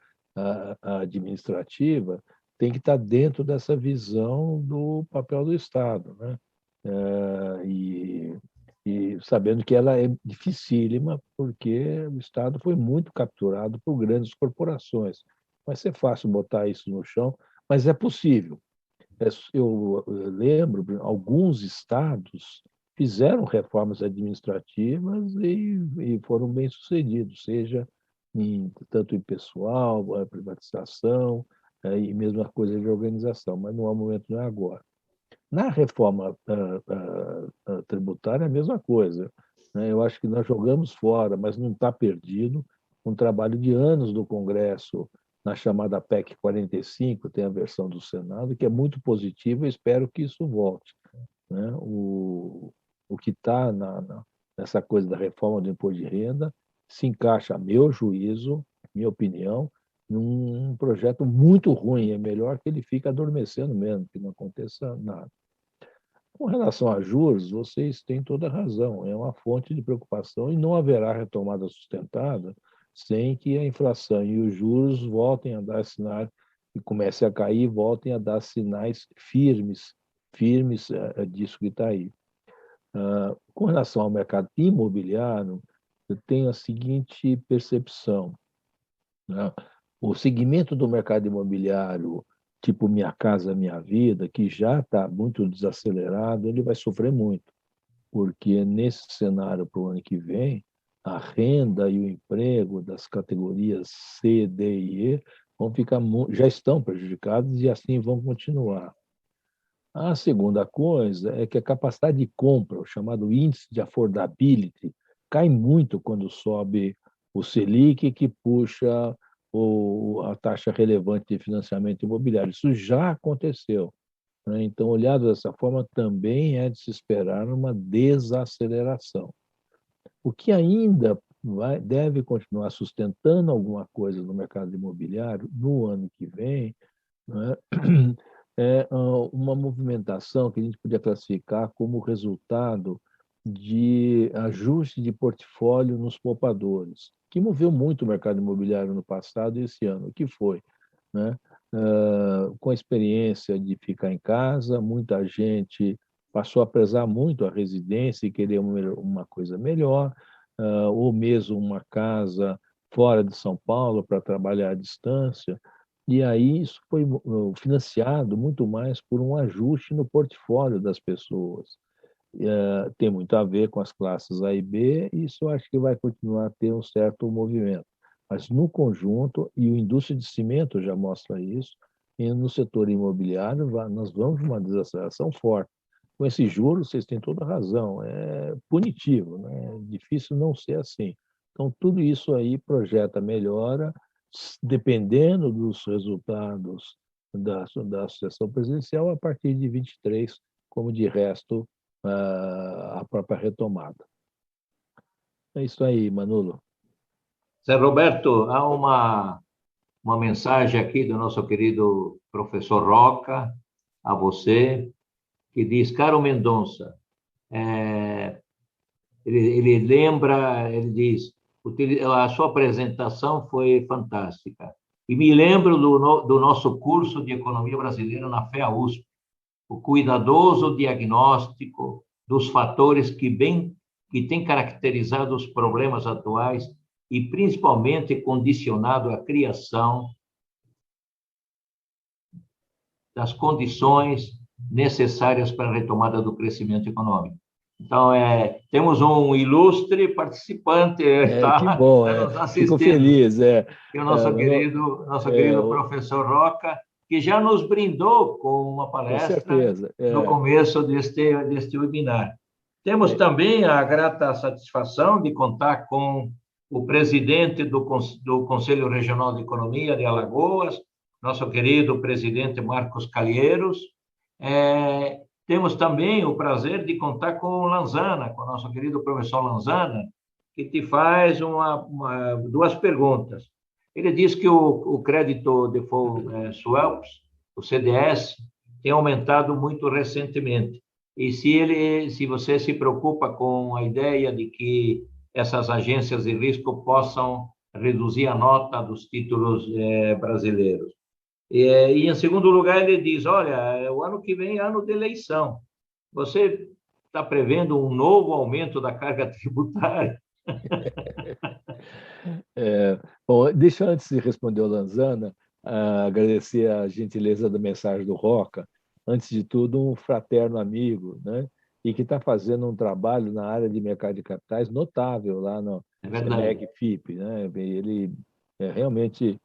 administrativa tem que estar dentro dessa visão do papel do Estado, né? E sabendo que ela é dificílima, porque o Estado foi muito capturado por grandes corporações. Vai ser fácil botar isso no chão, mas é possível. Eu lembro, alguns estados fizeram reformas administrativas e foram bem-sucedidos, seja tanto em pessoal, privatização, e mesma coisa de organização, mas não é o momento, não é agora. Na reforma tributária é a mesma coisa, né? Eu acho que nós jogamos fora, mas não está perdido, um trabalho de anos do Congresso na chamada PEC 45, tem a versão do Senado, que é muito positiva, e espero que isso volte, né? O que está nessa coisa da reforma do imposto de renda se encaixa, a meu juízo, minha opinião, num projeto muito ruim. É melhor que ele fique adormecendo mesmo, que não aconteça nada. Com relação a juros, vocês têm toda a razão. É uma fonte de preocupação e não haverá retomada sustentada sem que a inflação e os juros voltem a dar sinais e comecem a cair, voltem a dar sinais firmes disso que está aí. Com relação ao mercado imobiliário, eu tenho a seguinte percepção, né? O segmento do mercado imobiliário, tipo Minha Casa Minha Vida, que já está muito desacelerado, ele vai sofrer muito, porque nesse cenário para o ano que vem, a renda e o emprego das categorias C, D e E vão ficar, já estão prejudicados e assim vão continuar. A segunda coisa é que a capacidade de compra, o chamado índice de affordability, cai muito quando sobe o Selic, que puxa a taxa relevante de financiamento imobiliário. Isso já aconteceu, né? Então, olhado dessa forma, também é de se esperar uma desaceleração. O que ainda deve continuar sustentando alguma coisa no mercado imobiliário no ano que vem, né, é uma movimentação que a gente podia classificar como resultado de ajuste de portfólio nos poupadores, que moveu muito o mercado imobiliário no passado e esse ano. O que foi, né? Com a experiência de ficar em casa, muita gente passou a prezar muito a residência e querer uma coisa melhor, ou mesmo uma casa fora de São Paulo para trabalhar à distância. E aí isso foi financiado muito mais por um ajuste no portfólio das pessoas. Tem muito a ver com as classes A e B, e isso eu acho que vai continuar a ter um certo movimento. Mas no conjunto, e a indústria de cimento já mostra isso, e no setor imobiliário nós vamos uma desaceleração forte. Com esses juros, vocês têm toda a razão, é punitivo, né? É difícil não ser assim. Então, tudo isso aí projeta melhora, dependendo dos resultados da sucessão presidencial, a partir de 23, como de resto, a própria retomada. É isso aí, Manolo. Zé Roberto, há uma mensagem aqui do nosso querido professor Roca a você, que diz: caro Mendonça, ele diz, a sua apresentação foi fantástica. E me lembro do nosso curso de Economia Brasileira na FEA USP, o cuidadoso diagnóstico dos fatores que têm caracterizado os problemas atuais e principalmente condicionado a criação das condições necessárias para a retomada do crescimento econômico. Então, temos um ilustre participante Que bom, nos assistindo. Fico feliz. Que é o nosso querido professor Roca, que já nos brindou com uma palestra no começo deste webinar. Temos também a grata satisfação de contar com o presidente do Conselho Regional de Economia de Alagoas, nosso querido presidente Marcos Calheiros. Temos também o prazer de contar com o Lanzana, com o nosso querido professor Lanzana, que te faz duas perguntas. Ele diz que o crédito default swaps, o CDS, tem aumentado muito recentemente. E se você se preocupa com a ideia de que essas agências de risco possam reduzir a nota dos títulos brasileiros. E, em segundo lugar, ele diz, olha, o ano que vem é ano de eleição. Você está prevendo um novo aumento da carga tributária? Bom, deixa antes de responder o Lanzana, agradecer a gentileza da mensagem do Roca. Antes de tudo, um fraterno amigo, né? E que está fazendo um trabalho na área de mercado de capitais notável lá no CEMEG-FIP, né? Ele realmente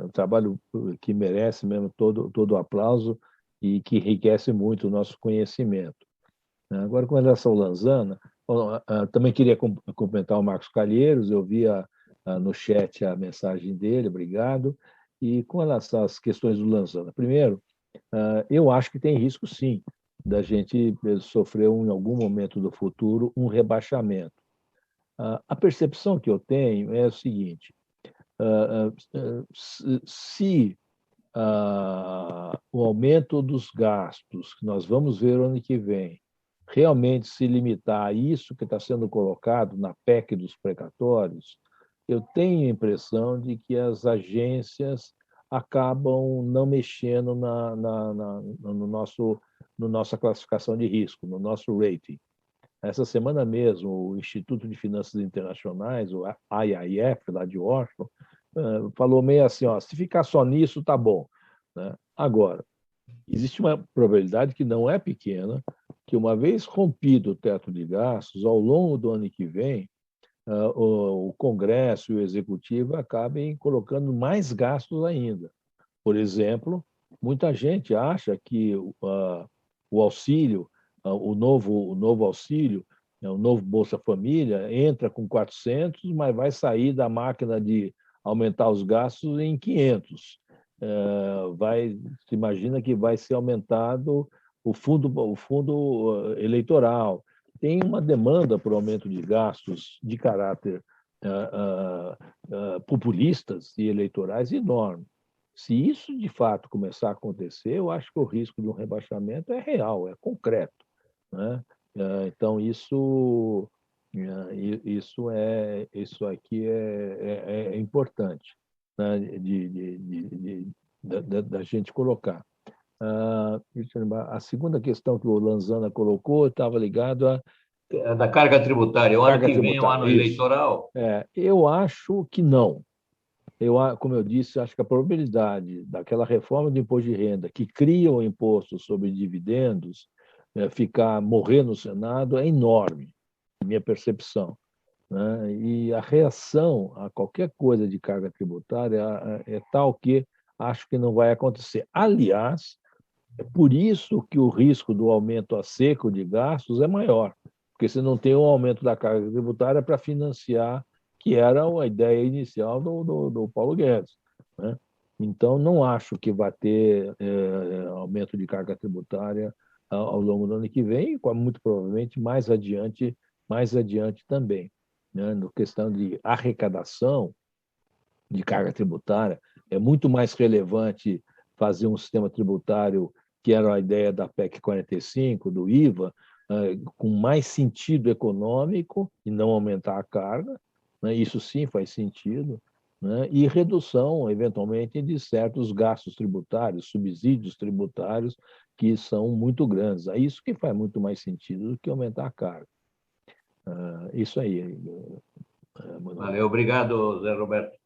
um trabalho que merece mesmo todo o aplauso e que enriquece muito o nosso conhecimento. Agora, com relação ao Lanzana, também queria cumprimentar o Marcos Calheiros, eu vi no chat a mensagem dele, obrigado. E com relação às questões do Lanzana, primeiro, eu acho que tem risco, sim, da gente sofrer em algum momento do futuro um rebaixamento. A percepção que eu tenho é o seguinte: Se o aumento dos gastos que nós vamos ver ano que vem realmente se limitar a isso que está sendo colocado na PEC dos precatórios, eu tenho a impressão de que as agências acabam não mexendo no nossa classificação de risco, no nosso rating. Essa semana mesmo, o Instituto de Finanças Internacionais, o IIF, lá de Washington, falou meio assim, ó, se ficar só nisso, tá bom, né? Agora, existe uma probabilidade que não é pequena, que uma vez rompido o teto de gastos, ao longo do ano que vem, o Congresso e o Executivo acabem colocando mais gastos ainda. Por exemplo, muita gente acha que o auxílio, o novo auxílio, o novo Bolsa Família, entra com 400, mas vai sair da máquina de aumentar os gastos em 500. Se imagina que vai ser aumentado o fundo eleitoral. Tem uma demanda por aumento de gastos de caráter populistas e eleitorais enorme. Se isso, de fato, começar a acontecer, eu acho que o risco de um rebaixamento é real, é concreto, né? Então, isso aqui é importante, né, da gente colocar. A segunda questão que o Lanzana colocou estava ligado à da carga tributária. O ano que vem é um ano isso. eleitoral? Eu acho que não. Como eu disse, acho que a probabilidade daquela reforma do imposto de renda que cria o imposto sobre dividendos morrer no Senado é enorme, minha percepção, né? E a reação a qualquer coisa de carga tributária é tal que acho que não vai acontecer. Aliás, é por isso que o risco do aumento a seco de gastos é maior, porque você não tem um aumento da carga tributária para financiar, que era a ideia inicial do Paulo Guedes, né? Então, não acho que vai ter aumento de carga tributária ao longo do ano que vem, muito provavelmente mais adiante também, né? No questão de arrecadação de carga tributária, é muito mais relevante fazer um sistema tributário, que era a ideia da PEC 45, do IVA, com mais sentido econômico e não aumentar a carga, né? Isso sim faz sentido, né? E redução, eventualmente, de certos gastos tributários, subsídios tributários, que são muito grandes. É isso que faz muito mais sentido do que aumentar a carga. Isso aí. Valeu, obrigado, Zé Roberto.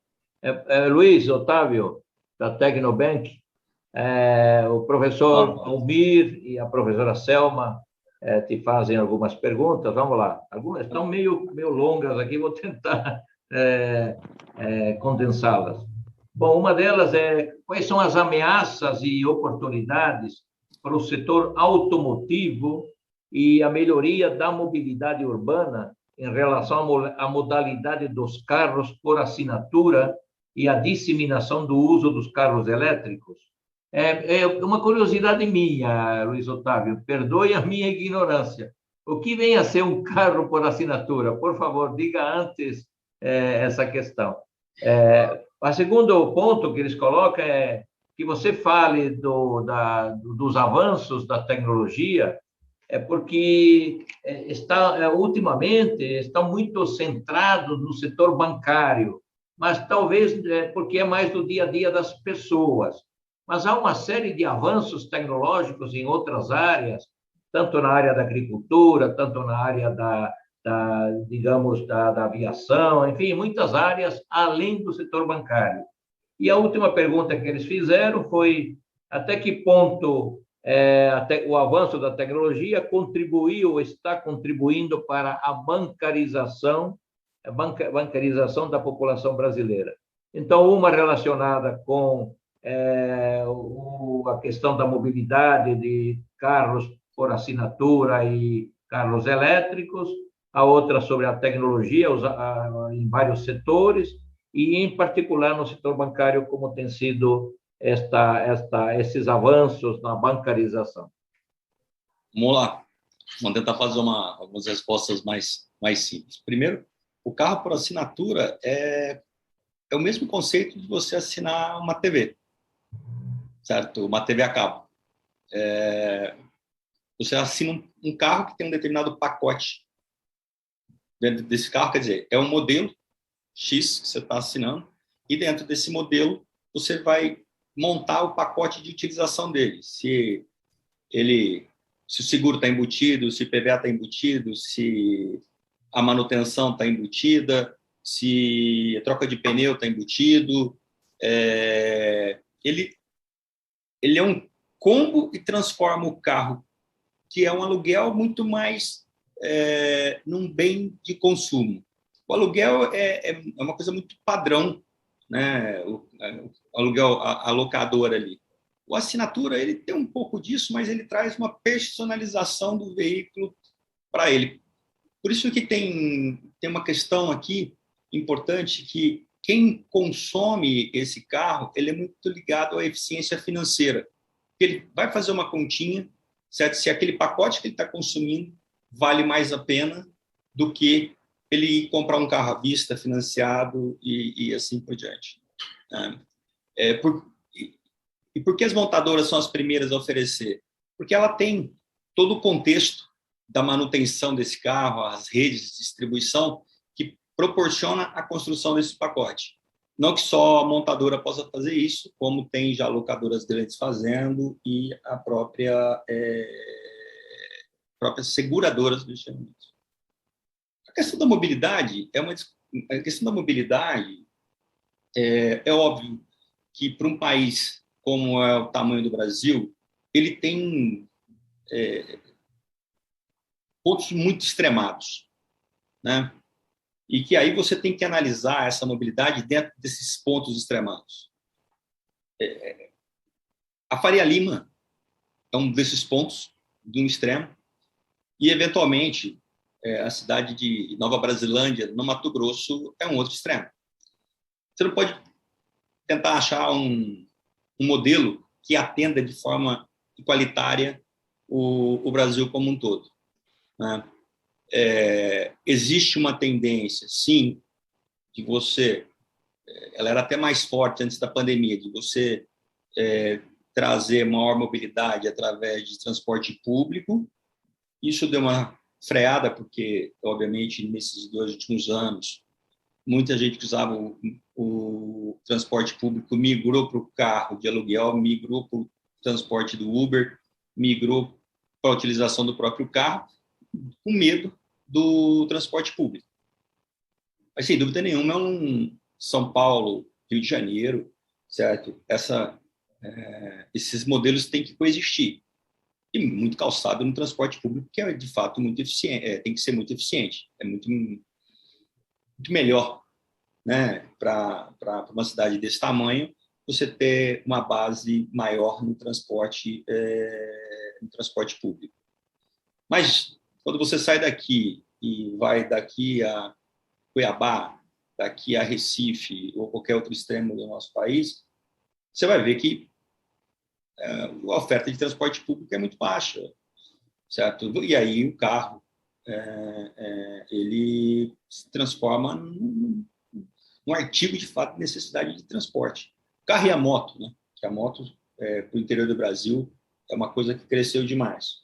Luiz Otávio, da Tecnobank, o professor Almir e a professora Selma te fazem algumas perguntas. Vamos lá. Algumas estão meio longas aqui, vou tentar condensá-las. Bom, uma delas é: quais são as ameaças e oportunidades para o setor automotivo e a melhoria da mobilidade urbana em relação à modalidade dos carros por assinatura e a disseminação do uso dos carros elétricos? É uma curiosidade minha, Luiz Otávio, perdoe a minha ignorância. O que vem a ser um carro por assinatura? Por favor, diga antes essa questão. O segundo ponto que eles colocam é que você fale dos avanços da tecnologia, porque ultimamente estão muito centrados no setor bancário, mas talvez porque é mais do dia a dia das pessoas. Mas há uma série de avanços tecnológicos em outras áreas, tanto na área da agricultura, tanto na área digamos, da aviação, enfim, muitas áreas além do setor bancário. E a última pergunta que eles fizeram foi: até que ponto o avanço da tecnologia contribuiu ou está contribuindo para a bancarização da população brasileira? Então, uma relacionada com a questão da mobilidade de carros por assinatura e carros elétricos, a outra sobre a tecnologia em vários setores, e, em particular, no setor bancário, como tem sido esses avanços na bancarização. Vamos lá. Vamos tentar fazer algumas respostas mais simples. Primeiro, o carro por assinatura é o mesmo conceito de você assinar uma TV, certo? Uma TV a cabo. Você assina um carro que tem um determinado pacote dentro desse carro, quer dizer, é um modelo X que você está assinando, e dentro desse modelo você vai montar o pacote de utilização dele. Se o seguro está embutido, se o IPVA está embutido, se a manutenção está embutida, se a troca de pneu está embutido. Ele é um combo e transforma o carro, que é um aluguel, muito mais num bem de consumo. O aluguel é uma coisa muito padrão, né? O aluguel, a locadora ali. O assinatura, ele tem um pouco disso, mas ele traz uma personalização do veículo para ele. Por isso que tem uma questão aqui importante, que quem consome esse carro, ele é muito ligado à eficiência financeira. Ele vai fazer uma continha, certo? Se aquele pacote que ele está consumindo vale mais a pena do que ele comprar um carro à vista, financiado e assim por diante. E por que as montadoras são as primeiras a oferecer? Porque ela tem todo o contexto da manutenção desse carro, as redes de distribuição, que proporciona a construção desse pacote. Não que só a montadora possa fazer isso, como tem já locadoras grandes fazendo e a própria seguradoras do isso. A questão da mobilidade é óbvio que para um país como é o tamanho do Brasil, ele tem pontos muito extremados, né? E que aí você tem que analisar essa mobilidade dentro desses pontos extremados. A Faria Lima é um desses pontos, de um extremo, e, eventualmente, a cidade de Nova Brasilândia, no Mato Grosso, é um outro extremo. Você não pode tentar achar um modelo que atenda de forma igualitária o Brasil como um todo, né? Existe uma tendência, sim, de você, ela era até mais forte antes da pandemia, de você trazer maior mobilidade através de transporte público. Isso deu uma freada, porque, obviamente, nesses 2 últimos anos, muita gente que usava o transporte público migrou para o carro de aluguel, migrou para o transporte do Uber, migrou para a utilização do próprio carro, com medo do transporte público. Mas, sem dúvida nenhuma, é um São Paulo, Rio de Janeiro, certo? Esses modelos têm que coexistir. E muito calçado no transporte público, que é, de fato, muito eficiente, tem que ser muito eficiente. É muito melhor, né, para uma cidade desse tamanho, você ter uma base maior no transporte público. Mas, quando você sai daqui e vai daqui a Cuiabá, daqui a Recife ou qualquer outro extremo do nosso país, você vai ver que a oferta de transporte público é muito baixa, certo? E aí o carro ele se transforma num artigo de fato de necessidade de transporte. O carro e a moto, né? Que a moto para o interior do Brasil é uma coisa que cresceu demais.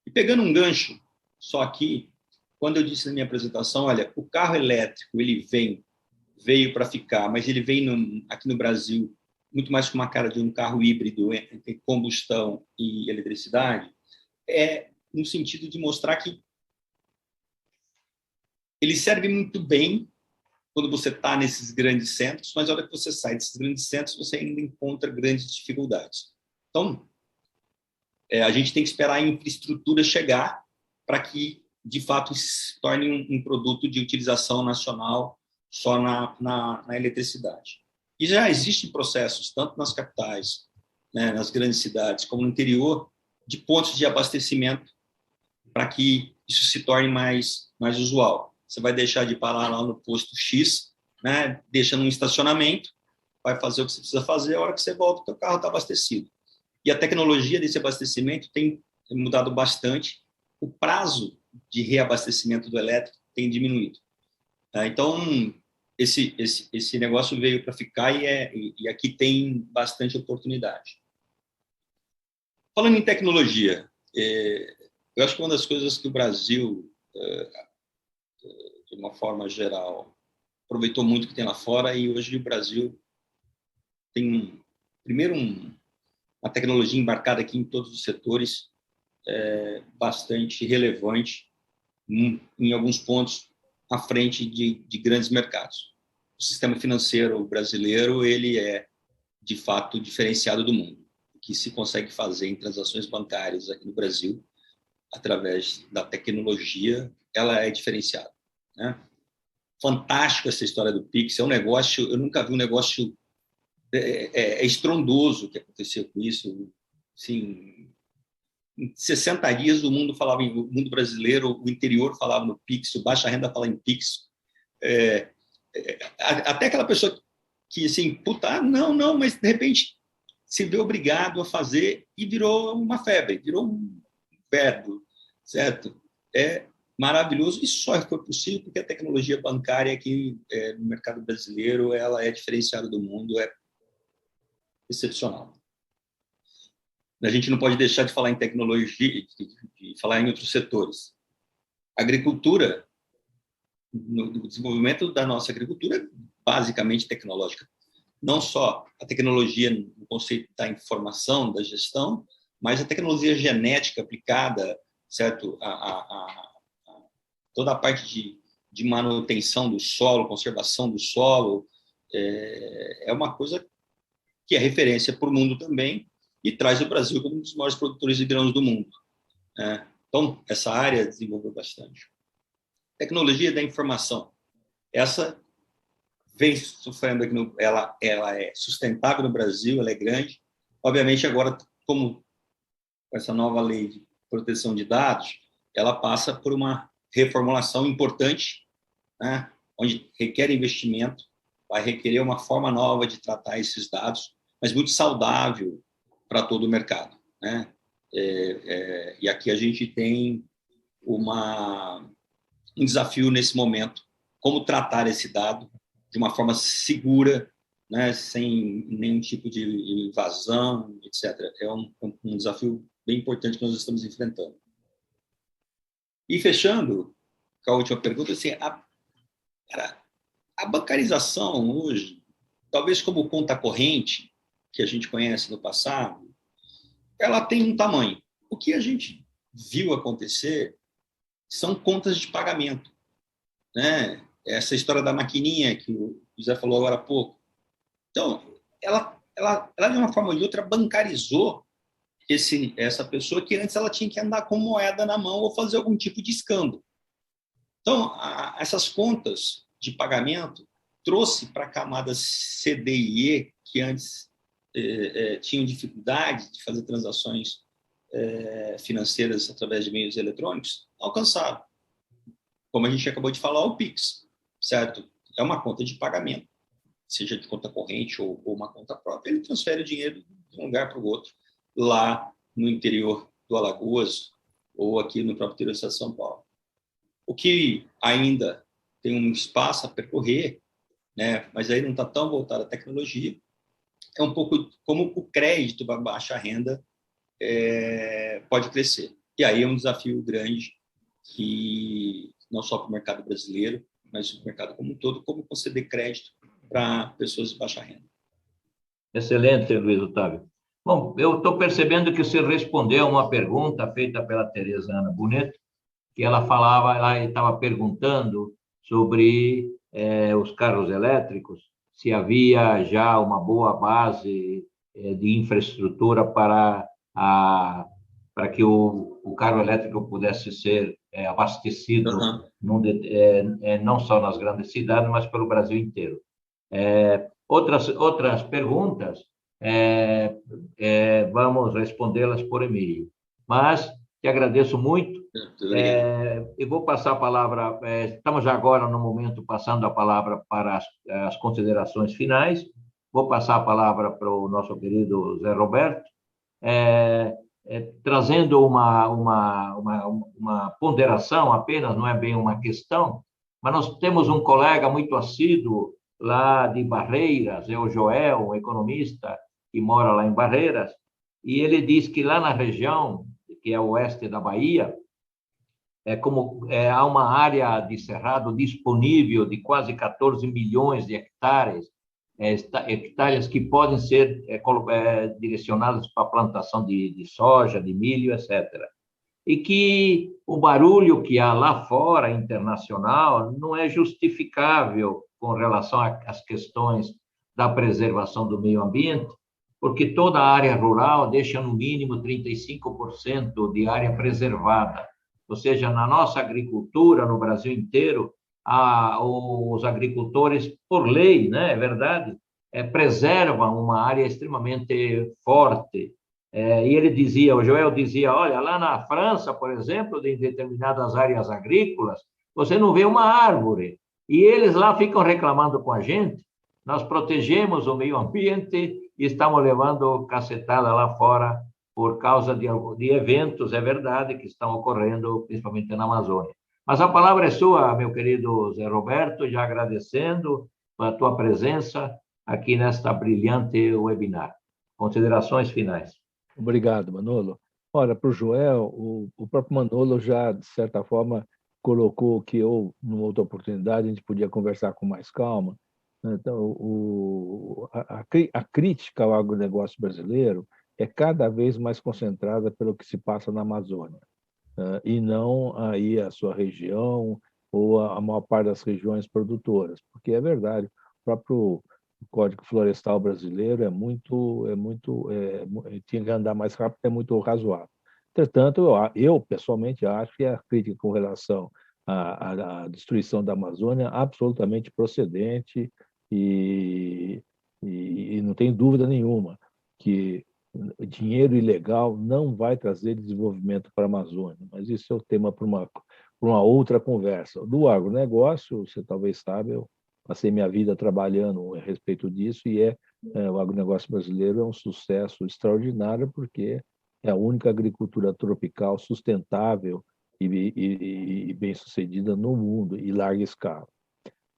E pegando um gancho só aqui, quando eu disse na minha apresentação, olha, o carro elétrico ele veio para ficar, mas ele vem aqui no Brasil muito mais com uma cara de um carro híbrido entre combustão e eletricidade, no sentido de mostrar que ele serve muito bem quando você está nesses grandes centros, mas na hora que você sai desses grandes centros, você ainda encontra grandes dificuldades. Então, a gente tem que esperar a infraestrutura chegar para que, de fato, se torne um produto de utilização nacional só na eletricidade. E já existem processos, tanto nas capitais, né, nas grandes cidades, como no interior, de pontos de abastecimento para que isso se torne mais usual. Você vai deixar de parar lá no posto X, né, deixa num estacionamento, vai fazer o que você precisa fazer, a hora que você volta, o seu carro está abastecido. E a tecnologia desse abastecimento tem mudado bastante, o prazo de reabastecimento do elétrico tem diminuído. Então, esse negócio veio para ficar e aqui tem bastante oportunidade. Falando em tecnologia, eu acho que uma das coisas que o Brasil, de uma forma geral, aproveitou muito que tem lá fora, e hoje o Brasil tem, primeiro, uma tecnologia embarcada aqui em todos os setores, bastante relevante, em alguns pontos à frente de grandes mercados. O sistema financeiro brasileiro, ele é, de fato, diferenciado do mundo. O que se consegue fazer em transações bancárias aqui no Brasil, através da tecnologia, ela é diferenciada, né? Fantástico essa história do Pix, é um negócio, eu nunca vi um negócio estrondoso que aconteceu com isso. Assim, em 60 dias o mundo brasileiro, o interior falava no Pix, o baixa renda falava em Pix. Até aquela pessoa que, assim, puta, não, mas de repente se vê obrigado a fazer e virou uma febre, virou um verbo, certo? É maravilhoso. Isso só foi possível porque a tecnologia bancária aqui no mercado brasileiro, ela é diferenciada do mundo, é excepcional. A gente não pode deixar de falar em tecnologia, de falar em outros setores. A agricultura, no desenvolvimento da nossa agricultura, é basicamente tecnológica. Não só a tecnologia no conceito da informação, da gestão, mas a tecnologia genética aplicada, certo? Toda a parte de manutenção do solo, conservação do solo, é uma coisa que é referência para o mundo também e traz o Brasil como um dos maiores produtores de grãos do mundo, né? Então, essa área desenvolveu bastante. Tecnologia da informação. Essa vem sofrendo aqui ela é sustentável no Brasil, ela é grande. Obviamente, agora, como com essa nova lei de proteção de dados, ela passa por uma reformulação importante, né? Onde requer investimento, vai requerer uma forma nova de tratar esses dados, mas muito saudável para todo o mercado, né? E aqui a gente tem um desafio nesse momento, como tratar esse dado de uma forma segura, né? Sem nenhum tipo de invasão, etc. É um desafio bem importante que nós estamos enfrentando. E fechando com a última pergunta, assim, a bancarização hoje, talvez como conta corrente, que a gente conhece no passado, ela tem um tamanho. O que a gente viu acontecer são contas de pagamento, né? Essa história da maquininha que o José falou agora há pouco. Então, ela de uma forma ou de outra bancarizou essa pessoa que antes ela tinha que andar com moeda na mão ou fazer algum tipo de escambo. Então, essas contas de pagamento trouxe para a camada C, D e E, que antes tinham dificuldade de fazer transações financeiras através de meios eletrônicos, alcançaram. Como a gente acabou de falar, o Pix, certo? É uma conta de pagamento, seja de conta corrente ou uma conta própria. Ele transfere o dinheiro de um lugar para o outro, lá no interior do Alagoas ou aqui no próprio interior do estado de São Paulo. O que ainda tem um espaço a percorrer, né? Mas aí não está tão voltado à tecnologia, é um pouco como o crédito para baixa renda pode crescer. E aí é um desafio grande que não só para o mercado brasileiro, mas o mercado como um todo, como conceder crédito para pessoas de baixa renda. Excelente, Luiz Otávio. Bom, eu estou percebendo que você respondeu a uma pergunta feita pela Tereza Ana Boneto, que ela estava perguntando sobre os carros elétricos, se havia já uma boa base de infraestrutura para que o carro elétrico pudesse ser abastecido, não só nas grandes cidades, mas pelo Brasil inteiro. Outras perguntas, vamos respondê-las por e-mail. Mas te agradeço muito. Eu vou passar a palavra, estamos já agora no momento passando a palavra para as considerações finais. Vou passar a palavra para o nosso querido Zé Roberto, trazendo uma ponderação apenas, não é bem uma questão, mas nós temos um colega muito assíduo lá de Barreiras, é o Joel, um economista que mora lá em Barreiras, e ele diz que lá na região, que é o oeste da Bahia, há uma área de cerrado disponível de quase 14 milhões de hectares, hectares que podem ser direcionados para a plantação de soja, de milho, etc. E que o barulho que há lá fora, internacional, não é justificável com relação às questões da preservação do meio ambiente, porque toda a área rural deixa no mínimo 35% de área preservada. Ou seja, na nossa agricultura, no Brasil inteiro, os agricultores, por lei, né, é verdade, preservam uma área extremamente forte. E ele dizia, o Joel dizia, olha, lá na França, por exemplo, em determinadas áreas agrícolas, você não vê uma árvore. E eles lá ficam reclamando com a gente, nós protegemos o meio ambiente e estamos levando cacetada lá fora por causa de eventos, é verdade, que estão ocorrendo, principalmente na Amazônia. Mas a palavra é sua, meu querido Zé Roberto, já agradecendo a tua presença aqui nesta brilhante webinar. Considerações finais. Obrigado, Manolo. Olha, para o Joel, o próprio Manolo já, de certa forma, colocou que eu, numa outra oportunidade, a gente podia conversar com mais calma. Então, a crítica ao agronegócio brasileiro é cada vez mais concentrada pelo que se passa na Amazônia, e não aí a sua região ou a maior parte das regiões produtoras, porque é verdade, o próprio Código Florestal brasileiro tinha que andar mais rápido, é muito razoável. Entretanto, eu pessoalmente acho que a crítica com relação à destruição da Amazônia é absolutamente procedente e não tem dúvida nenhuma que dinheiro ilegal não vai trazer desenvolvimento para a Amazônia, mas isso é o tema para uma outra conversa. Do agronegócio, você talvez saiba, eu passei minha vida trabalhando a respeito disso e o agronegócio brasileiro é um sucesso extraordinário porque é a única agricultura tropical sustentável e bem-sucedida no mundo, em larga escala.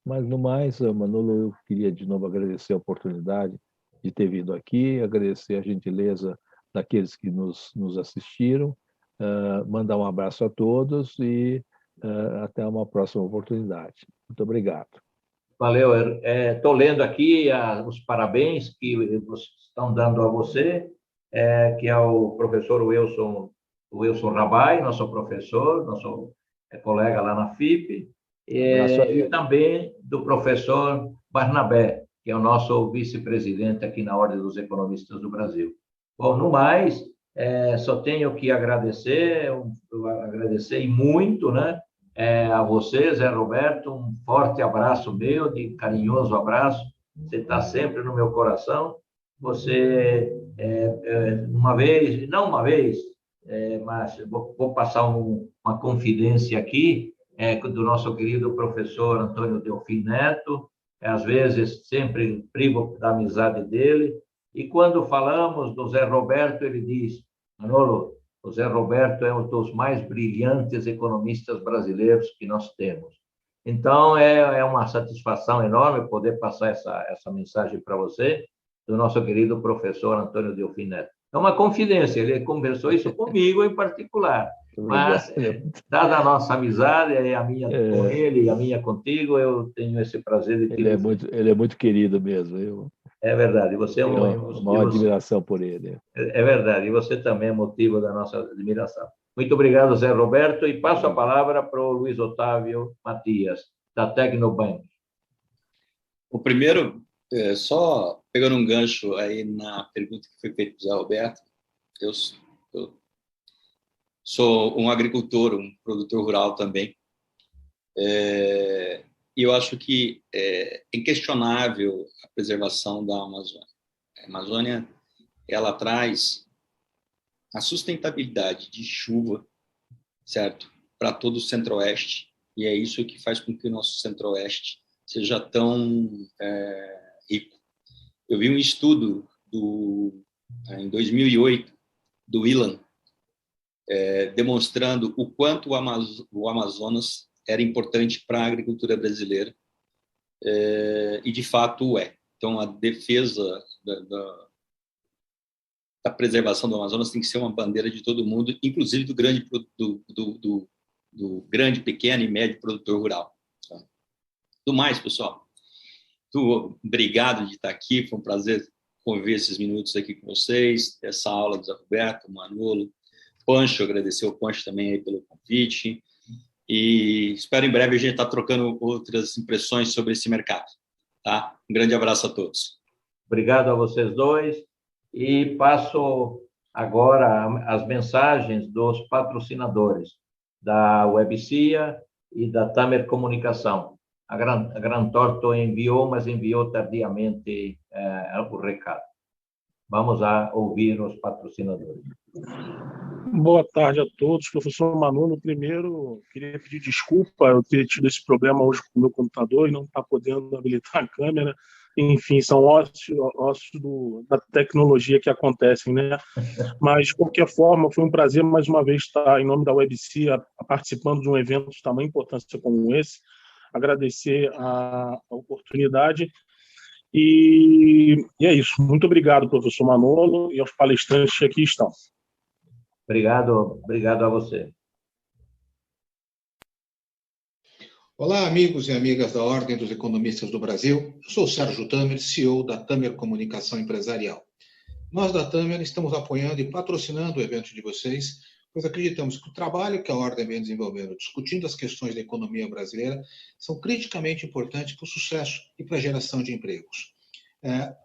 Mas, no mais, Manolo, eu queria de novo agradecer a oportunidade de ter vindo aqui, agradecer a gentileza daqueles que nos assistiram, mandar um abraço a todos e até uma próxima oportunidade. Muito obrigado. Valeu. Estou lendo aqui os parabéns que estão dando a você, que é o professor Wilson Rabai, nosso professor, nosso colega lá na FIP, e também do professor Barnabé, que é o nosso vice-presidente aqui na Ordem dos Economistas do Brasil. Bom, no mais, só tenho que agradecer e muito, né, a você, Zé Roberto, um forte abraço meu, de carinhoso abraço, você está sempre no meu coração, você, não uma vez, mas vou passar uma confidência aqui, do nosso querido professor Antônio Delfim Neto, às vezes sempre privo da amizade dele, e quando falamos do Zé Roberto, ele diz, Manolo, o Zé Roberto é um dos mais brilhantes economistas brasileiros que nós temos. Então, é uma satisfação enorme poder passar essa mensagem para você, do nosso querido professor Antônio Delfim Neto. É uma confidência, ele conversou isso comigo em particular, mas, dada a nossa amizade, a minha com ele e a minha contigo, eu tenho esse prazer de ter... Ele é muito querido mesmo. É verdade, você é uma admiração por ele. É verdade, e você também é motivo da nossa admiração. Muito obrigado, Zé Roberto, e passo a palavra para o Luiz Otávio Matias, da Tecnobank. O primeiro, só pegando um gancho aí na pergunta que foi feita para o Zé Roberto, eu sou um agricultor, um produtor rural também, e eu acho que é inquestionável a preservação da Amazônia. A Amazônia, ela traz a sustentabilidade de chuva, certo, para todo o Centro-Oeste, e é isso que faz com que o nosso Centro-Oeste seja tão rico. Eu vi um estudo em 2008 do ILAN, demonstrando o quanto o Amazonas era importante para a agricultura brasileira, e de fato é. Então, a defesa da preservação do Amazonas tem que ser uma bandeira de todo mundo, inclusive do grande, pequeno e médio produtor rural. Tá? Do mais, pessoal, obrigado de estar aqui, foi um prazer conviver esses minutos aqui com vocês, essa aula do Zé Roberto, Manolo, Pancho, agradecer ao Pancho também aí pelo convite, e espero em breve a gente estar trocando outras impressões sobre esse mercado. Tá? Um grande abraço a todos. Obrigado a vocês dois, e passo agora as mensagens dos patrocinadores da Webcia e da Tamer Comunicação. A Gran Torto enviou, mas enviou tardiamente o recado. Vamos a ouvir os patrocinadores. Boa tarde a todos. Professor Manolo, primeiro, queria pedir desculpa eu ter tido esse problema hoje com o meu computador e não estar podendo habilitar a câmera. Enfim, são ossos da tecnologia que acontecem, né? Mas, de qualquer forma, foi um prazer mais uma vez estar, em nome da Webcia, participando de um evento de tamanha importância como esse. Agradecer a oportunidade. E é isso. Muito obrigado, professor Manolo, e aos palestrantes que aqui estão. Obrigado a você. Olá, amigos e amigas da Ordem dos Economistas do Brasil. Eu sou o Sérgio Tamer, CEO da Tamer Comunicação Empresarial. Nós da Tamer estamos apoiando e patrocinando o evento de vocês, pois acreditamos que o trabalho que a Ordem vem desenvolvendo, discutindo as questões da economia brasileira, são criticamente importantes para o sucesso e para a geração de empregos.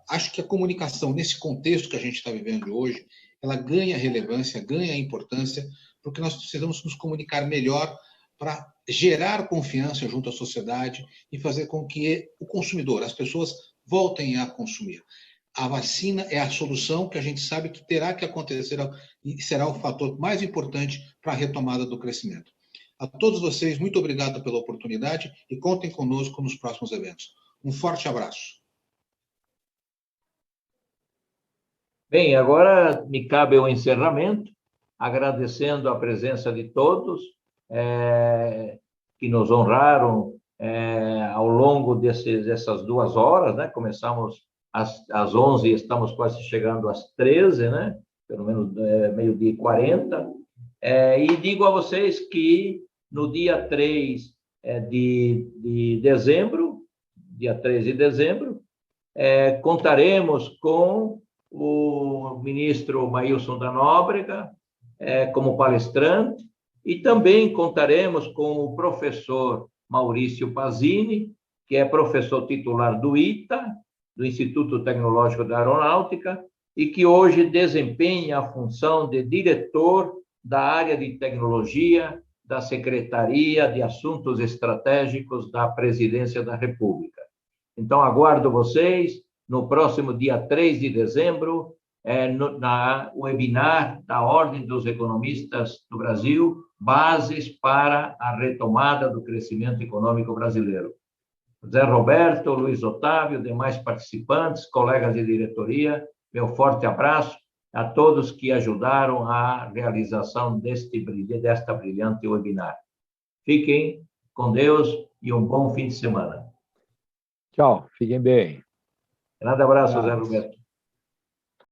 Acho que a comunicação, nesse contexto que a gente está vivendo hoje, ela ganha relevância, ganha importância, porque nós precisamos nos comunicar melhor para gerar confiança junto à sociedade e fazer com que o consumidor, as pessoas, voltem a consumir. A vacina é a solução que a gente sabe que terá que acontecer e será o fator mais importante para a retomada do crescimento. A todos vocês, muito obrigado pela oportunidade e contem conosco nos próximos eventos. Um forte abraço. Bem, agora me cabe o encerramento, agradecendo a presença de todos que nos honraram ao longo dessas 2 horas, né? Começamos às 11 e estamos quase chegando às 13, né? Pelo menos meio-dia e 40. E digo a vocês que no dia 3 de dezembro, contaremos com o ministro Maílson da Nóbrega como palestrante, e também contaremos com o professor Maurício Pazini, que é professor titular do ITA, do Instituto Tecnológico da Aeronáutica, e que hoje desempenha a função de diretor da área de tecnologia da Secretaria de Assuntos Estratégicos da Presidência da República. Então, aguardo vocês no próximo dia 3 de dezembro, na webinar da Ordem dos Economistas do Brasil, Bases para a Retomada do Crescimento Econômico Brasileiro. Zé Roberto, Luiz Otávio, demais participantes, colegas de diretoria, meu forte abraço a todos que ajudaram a realização desta brilhante webinar. Fiquem com Deus e um bom fim de semana. Tchau, fiquem bem. Grande abraço, Zé Roberto.